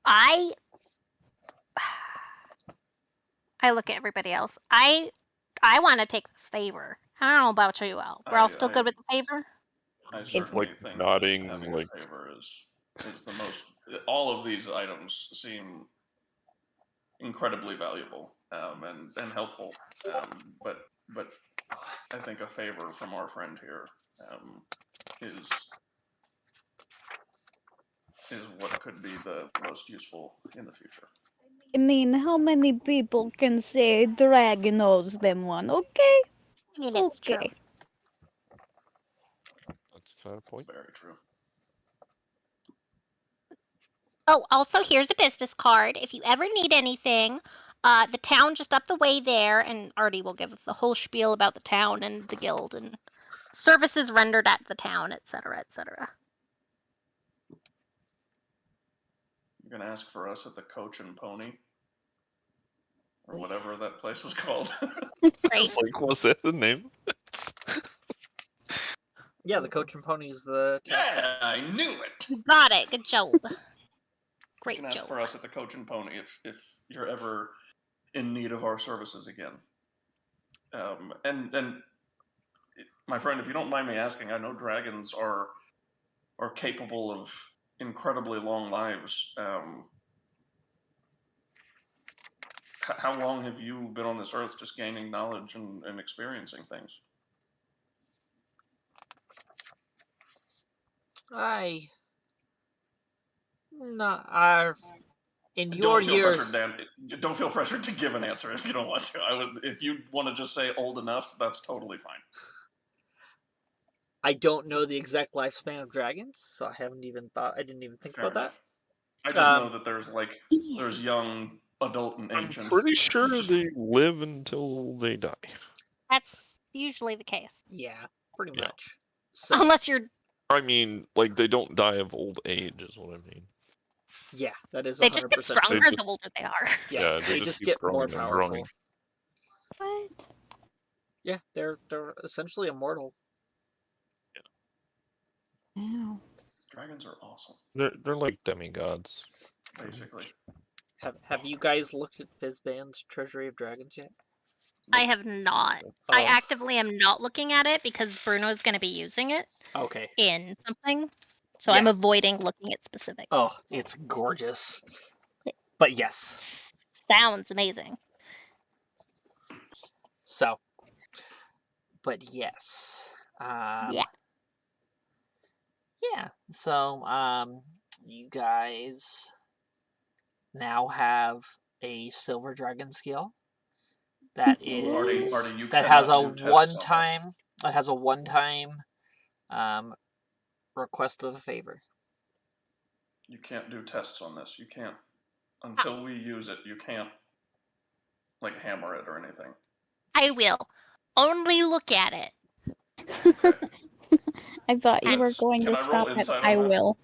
I look at everybody else. I want to take the favor. I don't know about you all. We're all still good with the favor. I certainly Like, think nodding, that having like- a favor is the most. All of these items seem incredibly valuable and helpful. But I think a favor from our friend here is what could be the most useful in the future. I mean, how many people can say dragon owes them one? Okay. I mean, it's true. Okay. That's a fair point. Very true. Oh, also, here's a business card. If you ever need anything, the town just up the way there, and Artie will give the whole spiel about the town and the guild and services rendered at the town, etc., etc. You're gonna ask for us at the Coach and Pony, or whatever that place was called. Right? Like, was that the name? Yeah, the Coach and Pony's the Yeah, I knew it. You got it. Good job. You Great can ask job. for us at the Coach and Pony if you're ever in need of our services again. And my friend, if you don't mind me asking, I know dragons are capable of incredibly long lives. How long have you been on this earth just gaining knowledge and experiencing things? In your Don't feel years. pressured, Dan. Don't feel pressured to give an answer if you don't want to. If you want to just say old enough, that's totally fine. I don't know the exact lifespan of dragons, so I didn't even think Fair about that. enough. I just know that there's young, adult, and I'm ancient. pretty sure they live until they die. That's usually the case. Yeah, pretty Yeah. much. So, Unless you're. I mean, like, they don't die of old age, is what I mean. yeah, that is 100%. They just get stronger just- the older they are. Yeah, they just get more growing and powerful. growing. What? Yeah, they're essentially immortal. Wow. Dragons are awesome, They're like demigods. basically. Have you guys looked at Fizban's Treasury of Dragons yet? I have not. I Oh. actively am not looking at it because Bruno's going to be using it Okay. in something. So I'm Yeah. avoiding looking at specifics. Oh, it's gorgeous. But yes. Sounds amazing. So. But yes. Yeah. Yeah. So, you guys now have a silver dragon scale that is Artie, you that has a cannot do tests on one time request of a favor. You can't do tests on this. You can't until we use it, you can't like hammer it or anything. I will. Only look at it. Okay. I thought you were That's- going can to I roll stop at insight on I that? will.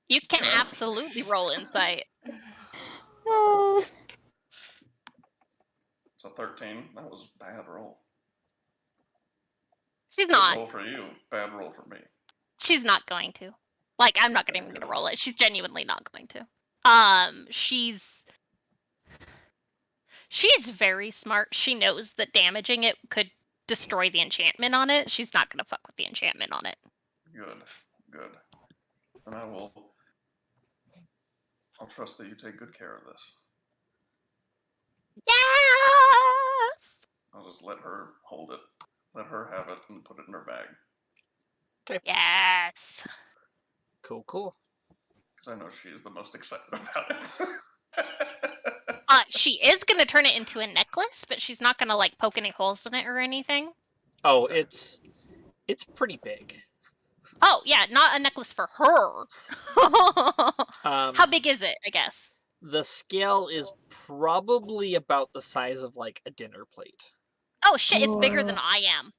You can Yeah. absolutely roll insight. Oh. It's a 13. That was a bad roll. She's Good not. roll for you. Bad roll for me. She's not going to. Like, I'm not even gonna roll it. She's genuinely not going to. She's very smart. She knows that damaging it could destroy the enchantment on it. She's not gonna fuck with the enchantment on it. Good. And I'll trust that you take good care of this. Yes! I'll just let her hold it. Let her have it and put it in her bag. Yes! Cool. Because I know she is the most excited about it. She is gonna turn it into a necklace, but she's not gonna, like, poke any holes in it or anything. Oh, it's pretty big. Oh, yeah, not a necklace for her. How big is it, I guess? The scale is probably about the size of, like, a dinner plate. Oh, shit, it's bigger than Whoa. I am.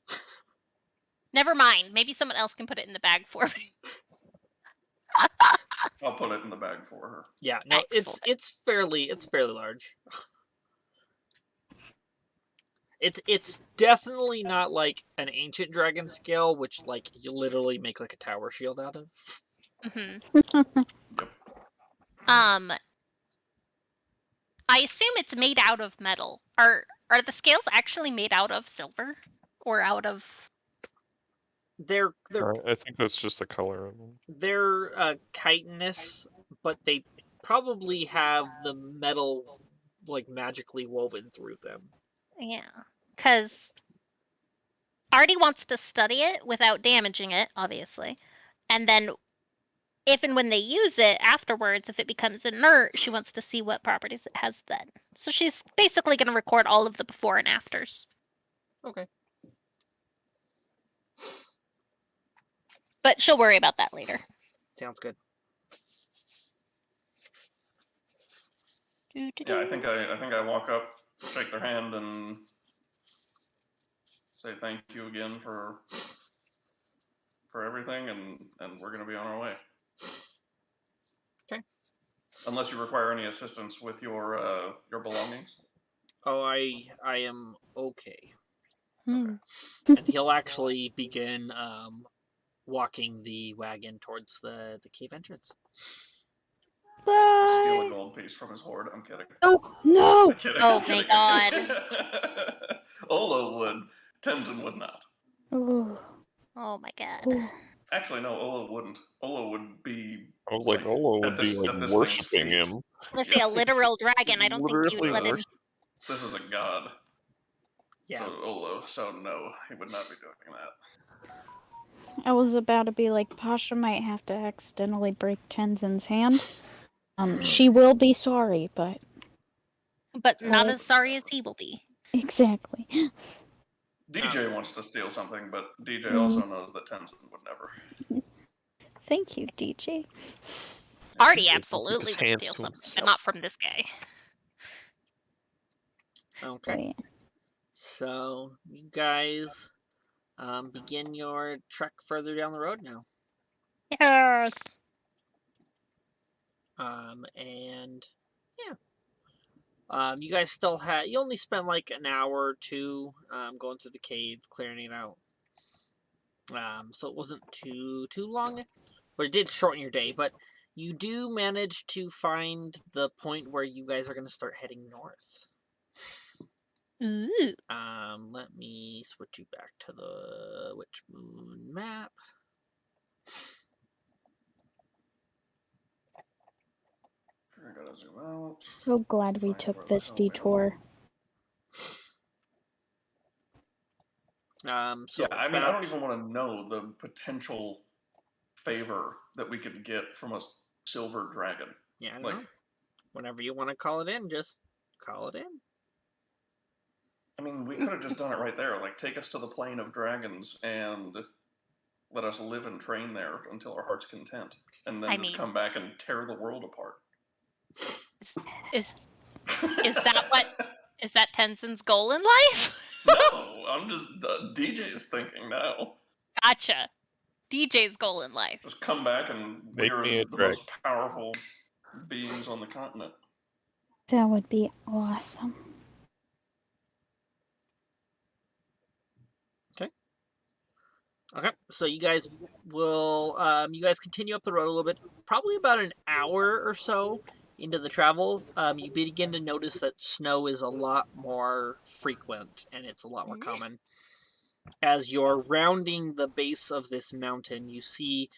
Never mind. Maybe someone else can put it in the bag for me. I'll put it in the bag for her. Yeah, no, Excellent. it's fairly large. It's definitely not like an ancient dragon scale, which like you literally make like a tower shield out of. Yep. I assume it's made out of metal. Are the scales actually made out of silver, or out of? They're I think that's just the color of them. they're chitinous, but they probably have the metal like magically woven through them. Yeah, because Artie wants to study it without damaging it, obviously, and then if and when they use it afterwards, if it becomes inert, she wants to see what properties it has then. So she's basically going to record all of the before and afters. Okay. But she'll worry about that later. Sounds good. Yeah, I think I walk up, shake their hand, and say thank you again for everything, and we're gonna be on our way. Okay. Unless you require any assistance with your belongings. Oh, I am okay. Hmm. And he'll actually begin walking the wagon towards the cave entrance. Steal a Bye. gold piece from his hoard. I'm kidding. Oh no! I'm kidding. Oh I'm kidding. my Olo would. Tenzin would not. Oh. Oh my god. Oh. Actually, no. Olo wouldn't. Olo would be. I was like, Olo would be like thing's worshipping feet. him. Let's say a literal dragon. I don't think you'd Literally let him. worship. This is a god. Yeah. So Olo. So no, he would not be doing that. I was about to be like, Pasha might have to accidentally break Tenzin's hand. She will be sorry, but But not as sorry as he will be. exactly. DJ wants to steal something, but DJ also knows that Tenzin would never. Thank you, DJ. Artie His absolutely would hands steal to something, himself. but not from this guy. Okay. Oh, yeah. So you guys begin your trek further down the road now. Yes. And yeah. You guys still had you only spent like an hour or two going through the cave, clearing it out. So it wasn't too long, but it did shorten your day. But you do manage to find the point where you guys are going to start heading north. Ooh. Let me switch you back to the Witch Moon map. I gotta zoom out. So glad we took this detour. So Yeah, I mean, I don't even want to know the potential favor that we could get from a silver dragon. Yeah, I don't Like, know. Whenever you want to call it in, just call it in. I mean, we could have just done it right there. Like, take us to the plane of dragons and let us live and train there until our heart's content, and then I just mean- come back and tear the world apart. Is that Tenzin's goal in life? No, I'm just DJ's thinking now. Gotcha. DJ's goal in life. Just come back and we Make are me a the drag. most powerful beings on the continent. That would be awesome. Okay, so you guys will you guys continue up the road a little bit, probably about an hour or so into the travel. You begin to notice that snow is a lot more frequent and it's a lot more common. As you're rounding the base of this mountain, you see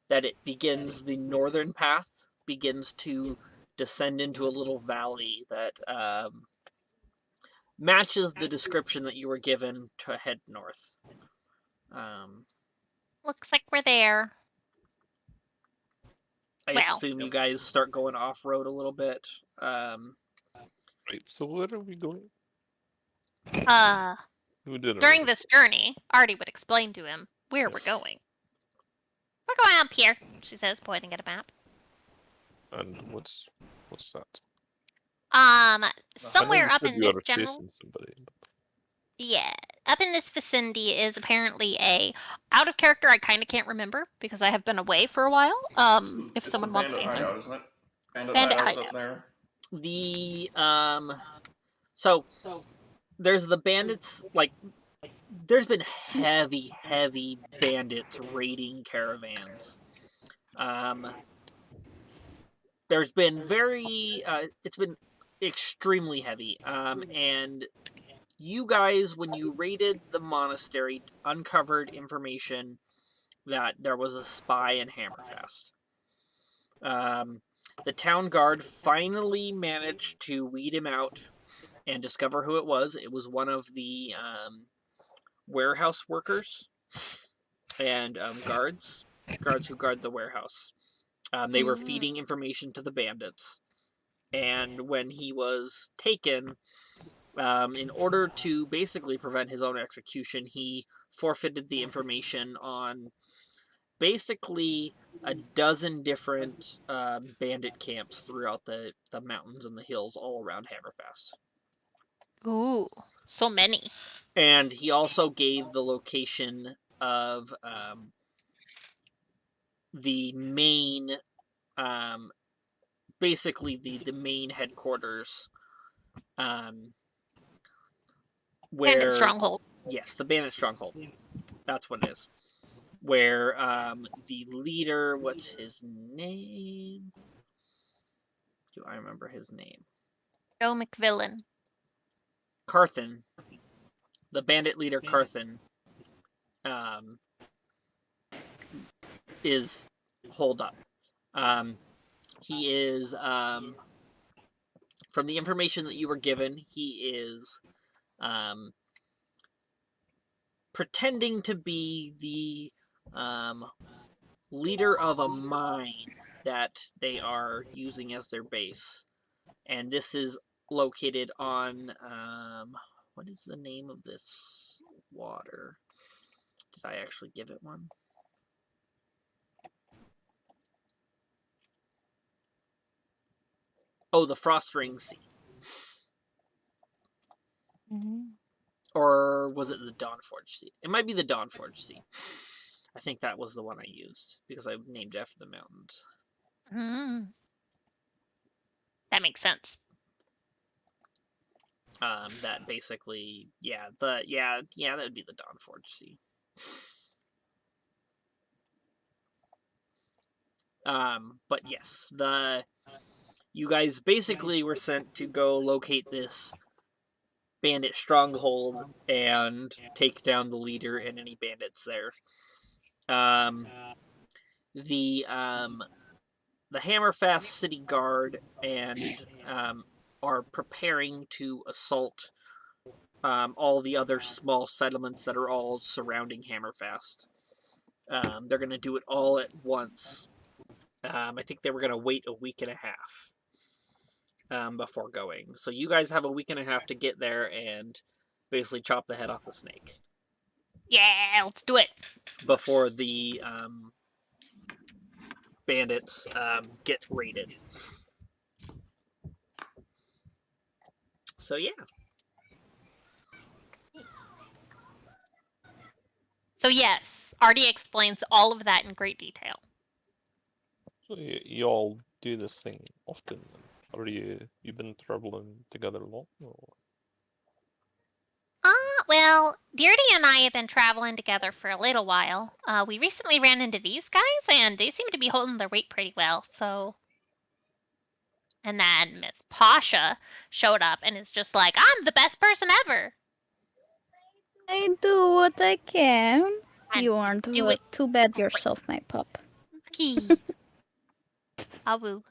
that it begins, the northern path begins to descend into a little valley that matches the description that you were given to head north. Looks like we're there. I Well. assume you guys start going off road a little bit. Right, so where are we going? Who did During this journey, Artie would explain to him where we're going. We're going up here, she says, pointing at a map. And what's that? Somewhere up in this general. Chasing somebody. Yeah, up in this vicinity is apparently a out of character. I kind of can't remember because I have been away for a while. If someone wants anything, hideout, isn't it? Bandit hideout's hideout. up there. The so there's the bandits. Like, there's been heavy bandits raiding caravans. There's been it's been extremely heavy. And you guys, when you raided the monastery, uncovered information that there was a spy in Hammerfest. The town guard finally managed to weed him out and discover who it was. It was one of the warehouse workers and guards who guard the warehouse. They were feeding information to the bandits. And when he was taken, in order to basically prevent his own execution, he forfeited the information on basically a dozen different bandit camps throughout the mountains and the hills all around Hammerfest. Ooh, so many. And he also gave the location of the main, basically the main headquarters, where Bandit stronghold. Yes, the bandit stronghold. That's what it is. Where the leader, what's his name? Do I remember his name? Joe McVillan. Carthen. The bandit leader Carthen is holed up. He is, from the information that you were given, he is pretending to be the leader of a mine that they are using as their base. And this is located on, what is the name of this water? Did I actually give it one? Oh, the Frostring Sea. Or was it the Dawnforge Sea? It might be the Dawnforge Sea. I think that was the one I used because I named after the mountains. That makes sense. That basically, that would be the Dawnforge Sea. But yes, you guys basically were sent to go locate this bandit stronghold and take down the leader and any bandits there. The Hammerfast City Guard and are preparing to assault all the other small settlements that are all surrounding Hammerfast. They're going to do it all at once. I think they were going to wait a week and a half before going. So you guys have a week and a half to get there and basically chop the head off the snake. Yeah, let's do it. Before the bandits get raided. So yeah. So yes, Artie explains all of that in great detail. So you all do this thing often. Or you been traveling together long? Or? Well, Beardy and I have been traveling together for a little while. We recently ran into these guys, and they seem to be holding their weight pretty well, so... And then Miss Pasha showed up and is just like, I'm the best person ever! I do what I can. And You aren't do it too bad great. yourself, my pup. Key. Awu.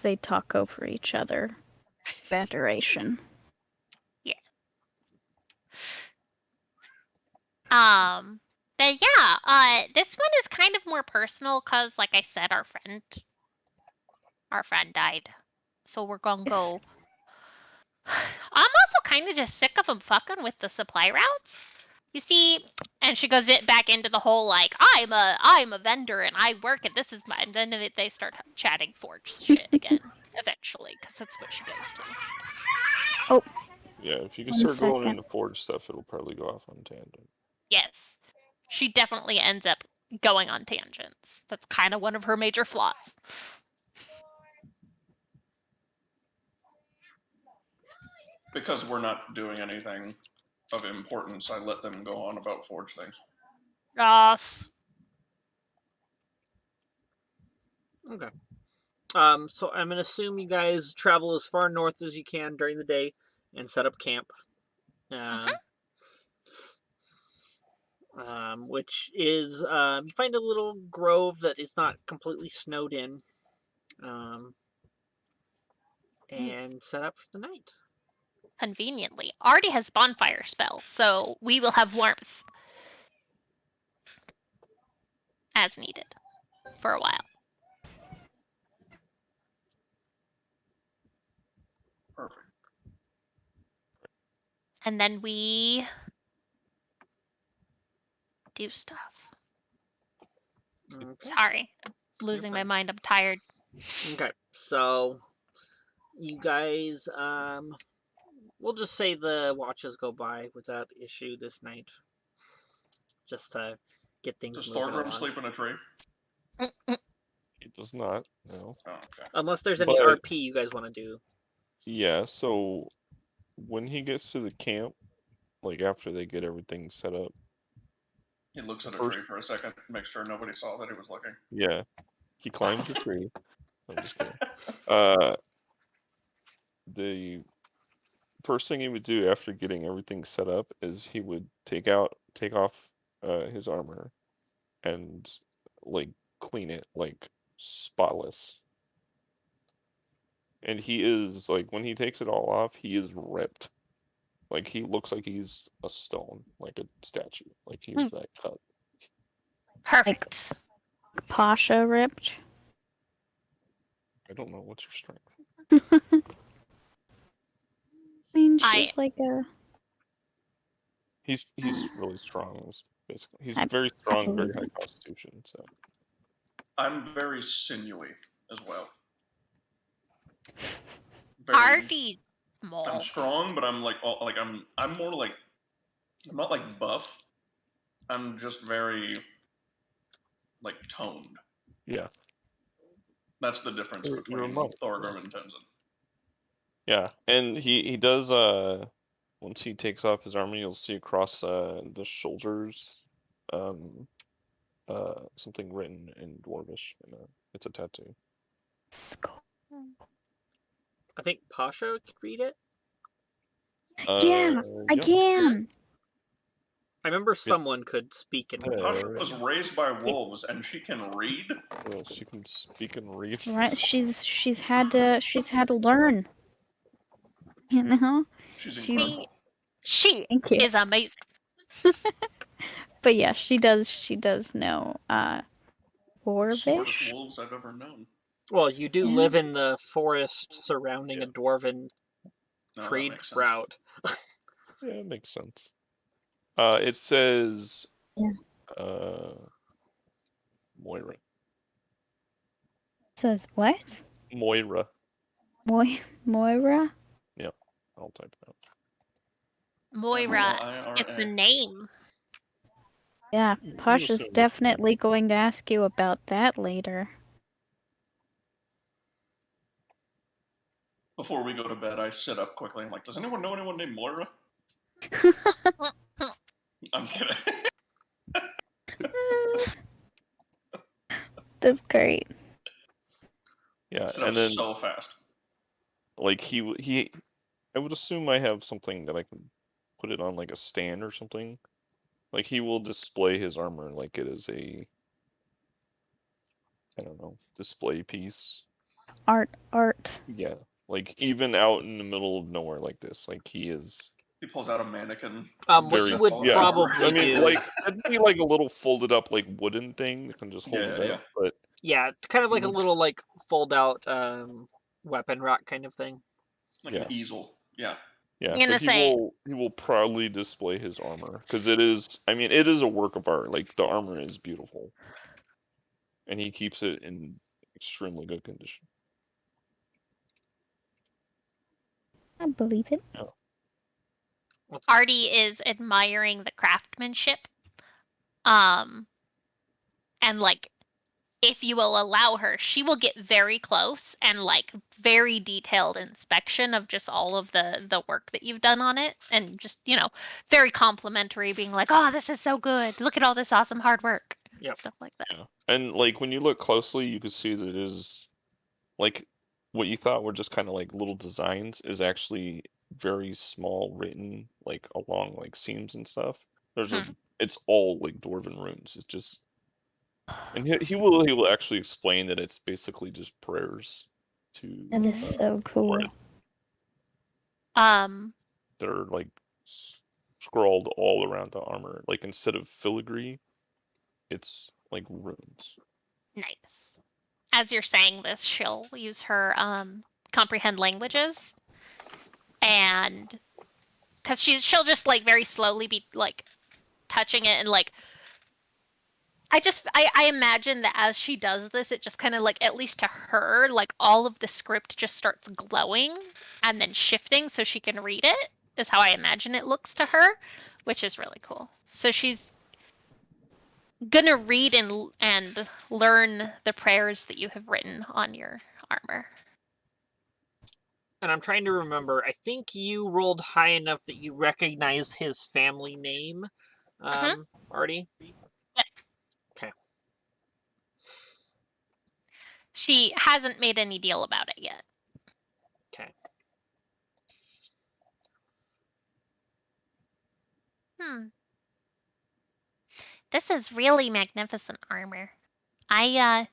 They talk over each other. Adoration. But yeah, this one is kind of more personal because, like I said, our friend died. So we're gonna go. I'm also kind of just sick of them fucking with the supply routes. You see, and she goes back into the whole like, I'm a vendor and I work and this is my. And then they start chatting Forge shit again eventually because that's what she goes to. Oh. Yeah, if you can 1 start going second. into Forge stuff, it'll probably go off on tangent. Yes, she definitely ends up going on tangents. That's kind of one of her major flaws. Because we're not doing anything of importance, I let them go on about Forge things. Ross. Okay. So I'm gonna assume you guys travel as far north as you can during the day and set up camp. Which is you find a little grove that is not completely snowed in, and set up for the night. Conveniently, Artie has bonfire spells, so we will have warmth as needed for a while. Perfect. And then we do stuff. Okay. Sorry, I'm losing my mind. I'm tired. Okay, so you guys, we'll just say the watches go by without issue this night, just to get things Does moving Thorgrim along. sleep in a tree? It does not, no. Oh, okay. Unless there's any But- RP you guys want to do. Yeah, so when he gets to the camp, like after they get everything set up, He looks at a First- tree for a second, make sure nobody saw that he was looking. yeah, he climbs the tree. I'm just kidding. The first thing he would do after getting everything set up is he would take off his armor and like clean it like spotless. And he is like when he takes it all off, he is ripped. Like he looks like he's a stone, like a statue. Like he's that cut. Perfect. Pasha ripped. I don't know what's your strength. I mean, she's I- like a. He's really strong. Basically, he's I very strong, very believe high it. constitution. So I'm very sinewy as well. Very, Artie's small. I'm strong, but I'm like I'm more like I'm not like buff. I'm just very like toned. yeah, That's the difference You're between a monk. Thorgrim and Tenzin. yeah, and he does once he takes off his armor, you'll see across the shoulders something written in Dwarvish, and it's a tattoo. I think Pasha could read it. Yeah, I can. I remember someone could speak and read. Pasha was raised by wolves, and she can read. Well, she can speak and read. Right, she's had to learn. You know. She's She- incredible. She Thank you. is amazing. But yeah, she does know Smartest Dwarvish. wolves I've ever known. Well, you do Yeah. live in the forest surrounding Yeah. a dwarven No, that trade makes sense. route. Yeah, it makes sense. It says Yeah. Moira. Says what? Moira. Moira? Yeah. I'll type it out. Moira, Moira. it's a name. Yeah, You Pasha's assume- definitely going to ask you about that later. Before we go to bed, I sit up quickly. I'm like, does anyone know anyone named Moira? I'm kidding. That's great. Yeah, Sit up and then so fast. like he, I would assume I have something that I can put it on like a stand or something. Like he will display his armor like it is a, I don't know, display piece. Art. Yeah, like even out in the middle of nowhere like this, like he is. He pulls out a mannequin. What you would Yeah. probably I mean, do, like it'd be like a little folded up like wooden thing that can just hold it up, but yeah, it's kind of like a Looks- little like fold out weapon rack kind of thing. Like Yeah. an easel. Yeah. yeah, I'm gonna but say- he will proudly display his armor because it is. I mean, it is a work of art. Like the armor is beautiful, and he keeps it in extremely good condition. I believe it. Artie is admiring the craftsmanship. And like, if you will allow her, she will get very close and like very detailed inspection of just all of the work that you've done on it, and just very complimentary, being like, "Oh, this is so good! Look at all this awesome hard work." Yep. Stuff like that. Yeah, and like when you look closely, you can see that it is like what you thought were just kind of like little designs is actually very small written like along like seams and stuff. There's a it's all like dwarven runes. It's just and he will actually explain that it's basically just prayers to That is so cool. Lord. Um, They're like scrawled all around the armor. Like instead of filigree, it's like runes. nice. As you're saying this, she'll use her comprehend languages, and because she'll just like very slowly be like touching it, and like I imagine that as she does this, it just kind of like, at least to her, like all of the script just starts glowing and then shifting so she can read it, is how I imagine it looks to her, which is really cool. So she's gonna read and learn the prayers that you have written on your armor. And I'm trying to remember. I think you rolled high enough that you recognized his family name, Artie. Yeah. Okay. She hasn't made any deal about it yet. Okay. This is really magnificent armor. I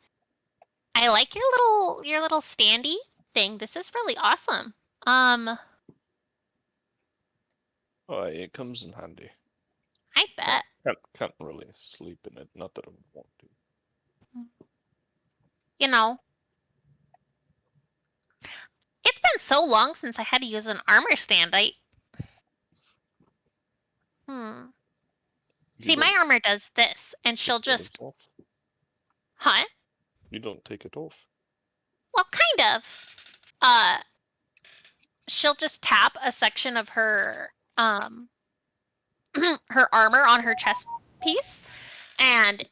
like your little standy thing. This is really awesome. Oh, it comes in handy. I bet. Can't really sleep in it. Not that I would want to. It's been so long since I had to use an armor stand. See, my armor does this, and she'll just... Huh? You don't take it off. Well, kind of. She'll just tap a section of her, her armor on her chest piece, and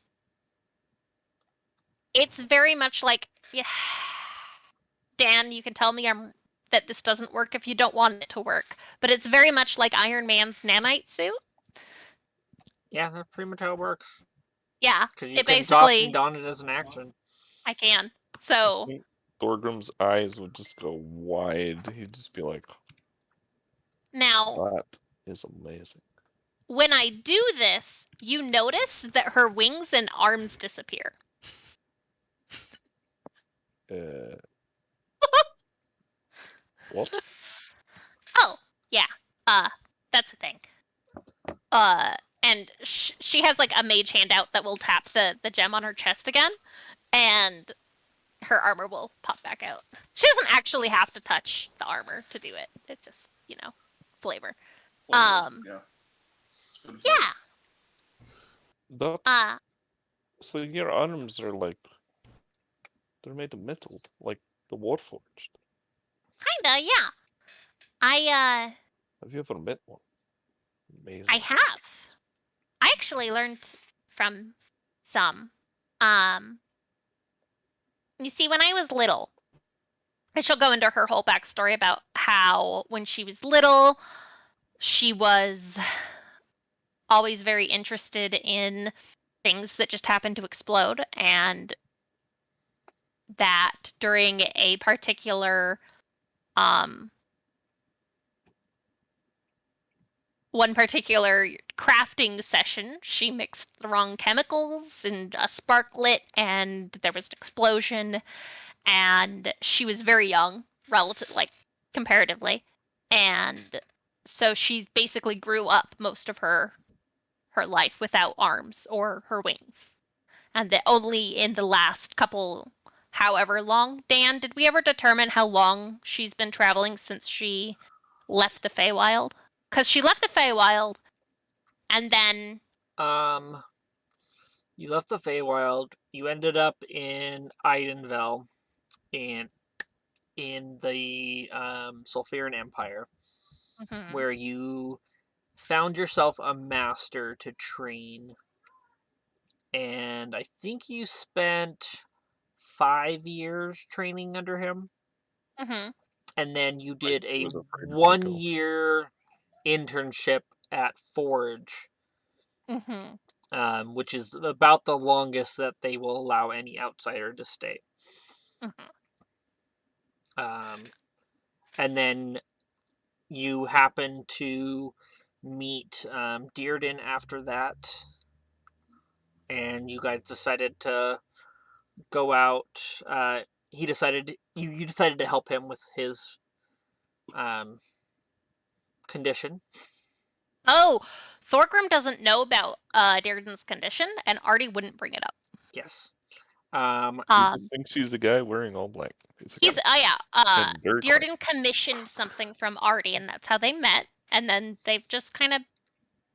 it's very much like, yeah, Dan, you can tell me that this doesn't work if you don't want it to work, but it's very much like Iron Man's nanite suit. Yeah, that's pretty much how it works. Yeah, Because you it can doff basically... and don it as an action. I can. So... Thorgrim's eyes would just go wide. He'd just be like, Now... that is amazing. When I do this, you notice that her wings and arms disappear. What? Oh, yeah. That's a thing. And she has like a mage handout that will tap the gem on her chest again, and her armor will pop back out. She doesn't actually have to touch the armor to do it. It just, flavor. Yeah. Yeah. That's, so your arms are like, they're made of metal, like the Warforged. Kinda, yeah. I Have you ever met one? Amazing. I have. I actually learned from some. You see, when I was little, and she'll go into her whole backstory about how when she was little, she was always very interested in things that just happened to explode, and that during a particular one particular crafting session, she mixed the wrong chemicals and a spark lit, and there was an explosion. And she was very young, relative, like comparatively, and so she basically grew up most of her life without arms or her wings, and that only in the last couple, however long. Dan, did we ever determine how long she's been traveling since she left the Feywild? Because she left the Feywild, and then You left the Feywild. You ended up in Eidenvale, in the Sulfuran Empire, where you found yourself a master to train, and I think you spent 5 years training under him, and then you did a was afraid to go. 1-year internship at Forge, which is about the longest that they will allow any outsider to stay. And then you happen to meet Dearden after that, and you guys decided to go out. He decided you decided to help him with his condition. Oh, Thorgrim doesn't know about Dearden's condition, and Artie wouldn't bring it up. Yes. He just thinks he's the guy wearing all black. He's yeah. And very quiet. Dearden commissioned something from Artie, and that's how they met. And then they've just kind of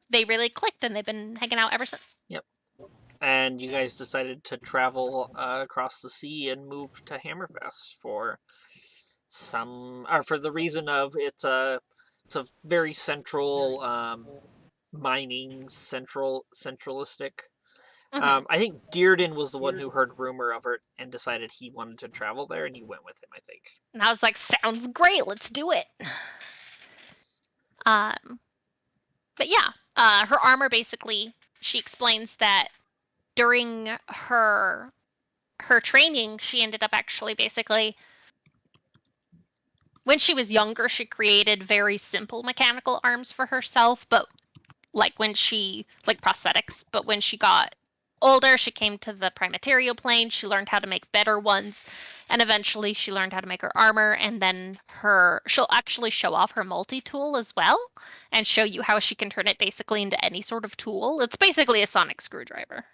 they really clicked, and they've been hanging out ever since. Yep. And you guys decided to travel across the sea and move to Hammerfest for the reason of it's a very central mining centralistic. I think Dearden was the one who heard rumor of it and decided he wanted to travel there, and you went with him, I think. And I was like, sounds great, let's do it. But yeah, her armor basically, she explains that during her training, she ended up actually basically, when she was younger, she created very simple mechanical arms for herself, but like prosthetics, but when she got older, she came to the Primaterial plane, she learned how to make better ones, and eventually she learned how to make her armor, and then she'll actually show off her multi-tool as well, and show you how she can turn it basically into any sort of tool. It's basically a sonic screwdriver.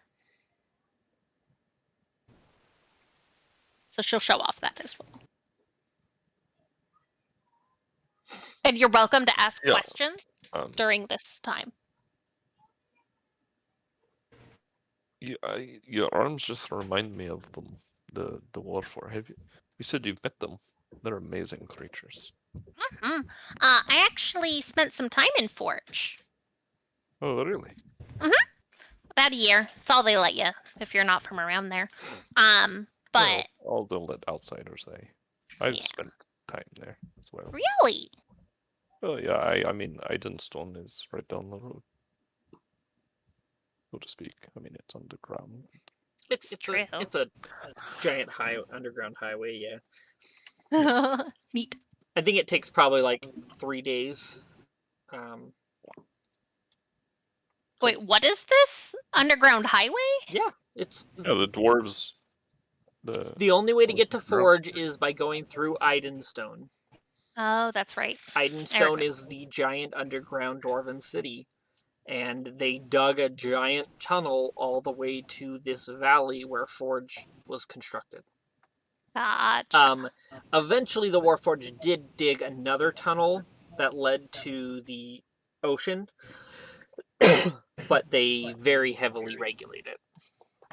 So she'll show off that as well. And you're welcome to ask questions during this time. Your arms just remind me of the Warfor. You said you've met them? They're amazing creatures. I actually spent some time in Forge. Oh, really? About a year. It's all they let you if you're not from around there. But all don't let outsiders. I've spent time there as well. Really? Oh yeah, I mean, Idenstone is right down the road, so to speak. I mean, it's underground. It's true. It's a giant underground highway. Yeah. Neat. I think it takes probably like 3 days. Wait, what is this? Underground highway? Yeah, it's the dwarves. The only way to get to Forge is by going through Idenstone. Oh, that's right. Idenstone is the giant underground dwarven city, and they dug a giant tunnel all the way to this valley where Forge was constructed. Gotcha. Eventually, the Warforged did dig another tunnel that led to the ocean, but they very heavily regulate it.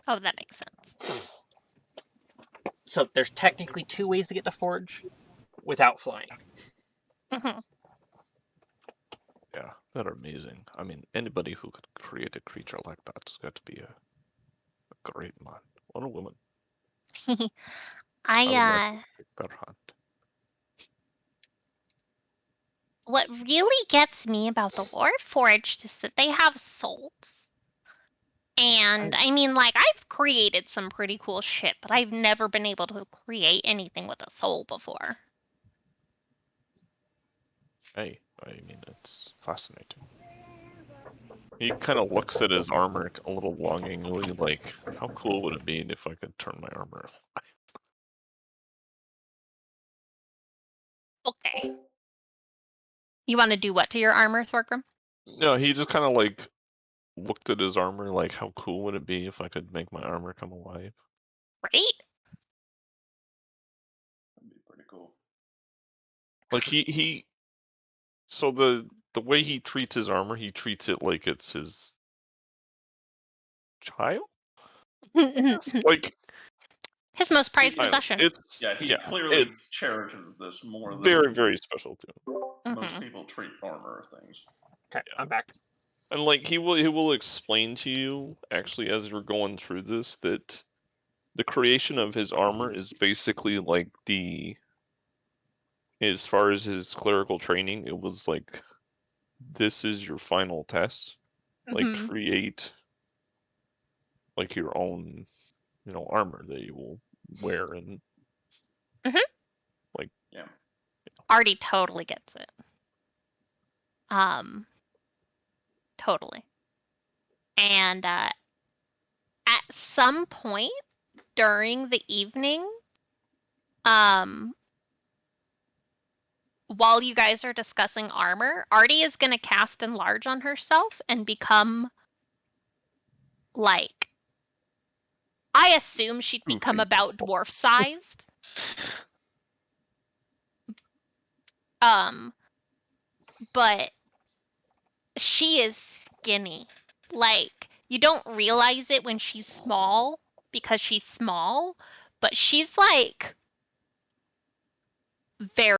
Oh, that makes sense. So there's technically 2 ways to get to Forge without flying. Yeah, they're amazing. I mean, anybody who could create a creature like that's got to be a great man or a woman. I would like to take their hand. What really gets me about the Warforged is that they have souls. And I mean, like, I've created some pretty cool shit, but I've never been able to create anything with a soul before. Hey, I mean, it's fascinating. He kind of looks at his armor a little longingly, like, how cool would it be if I could turn my armor? Okay. You want to do what to your armor, Thorgrim? No, he just kind of like looked at his armor, like, how cool would it be if I could make my armor come alive? Right? That'd be pretty cool. Like he so the way he treats his armor, he treats it like it's his child. Like His most prized I don't know, possession. it's he clearly it's cherishes this more than very special to him. most people treat armor or things. Okay, Yeah. I'm back. And like he will explain to you actually as you're going through this that the creation of his armor is basically like as far as his clerical training, it was like this is your final test. Like create like your own, armor that you will wear and like Artie totally gets it. Totally. And at some point during the evening, while you guys are discussing armor, Artie is going to cast Enlarge on herself and become, like, I assume she'd become about dwarf-sized. But she is skinny. Like, you don't realize it when she's small, because she's small, but she's, like, very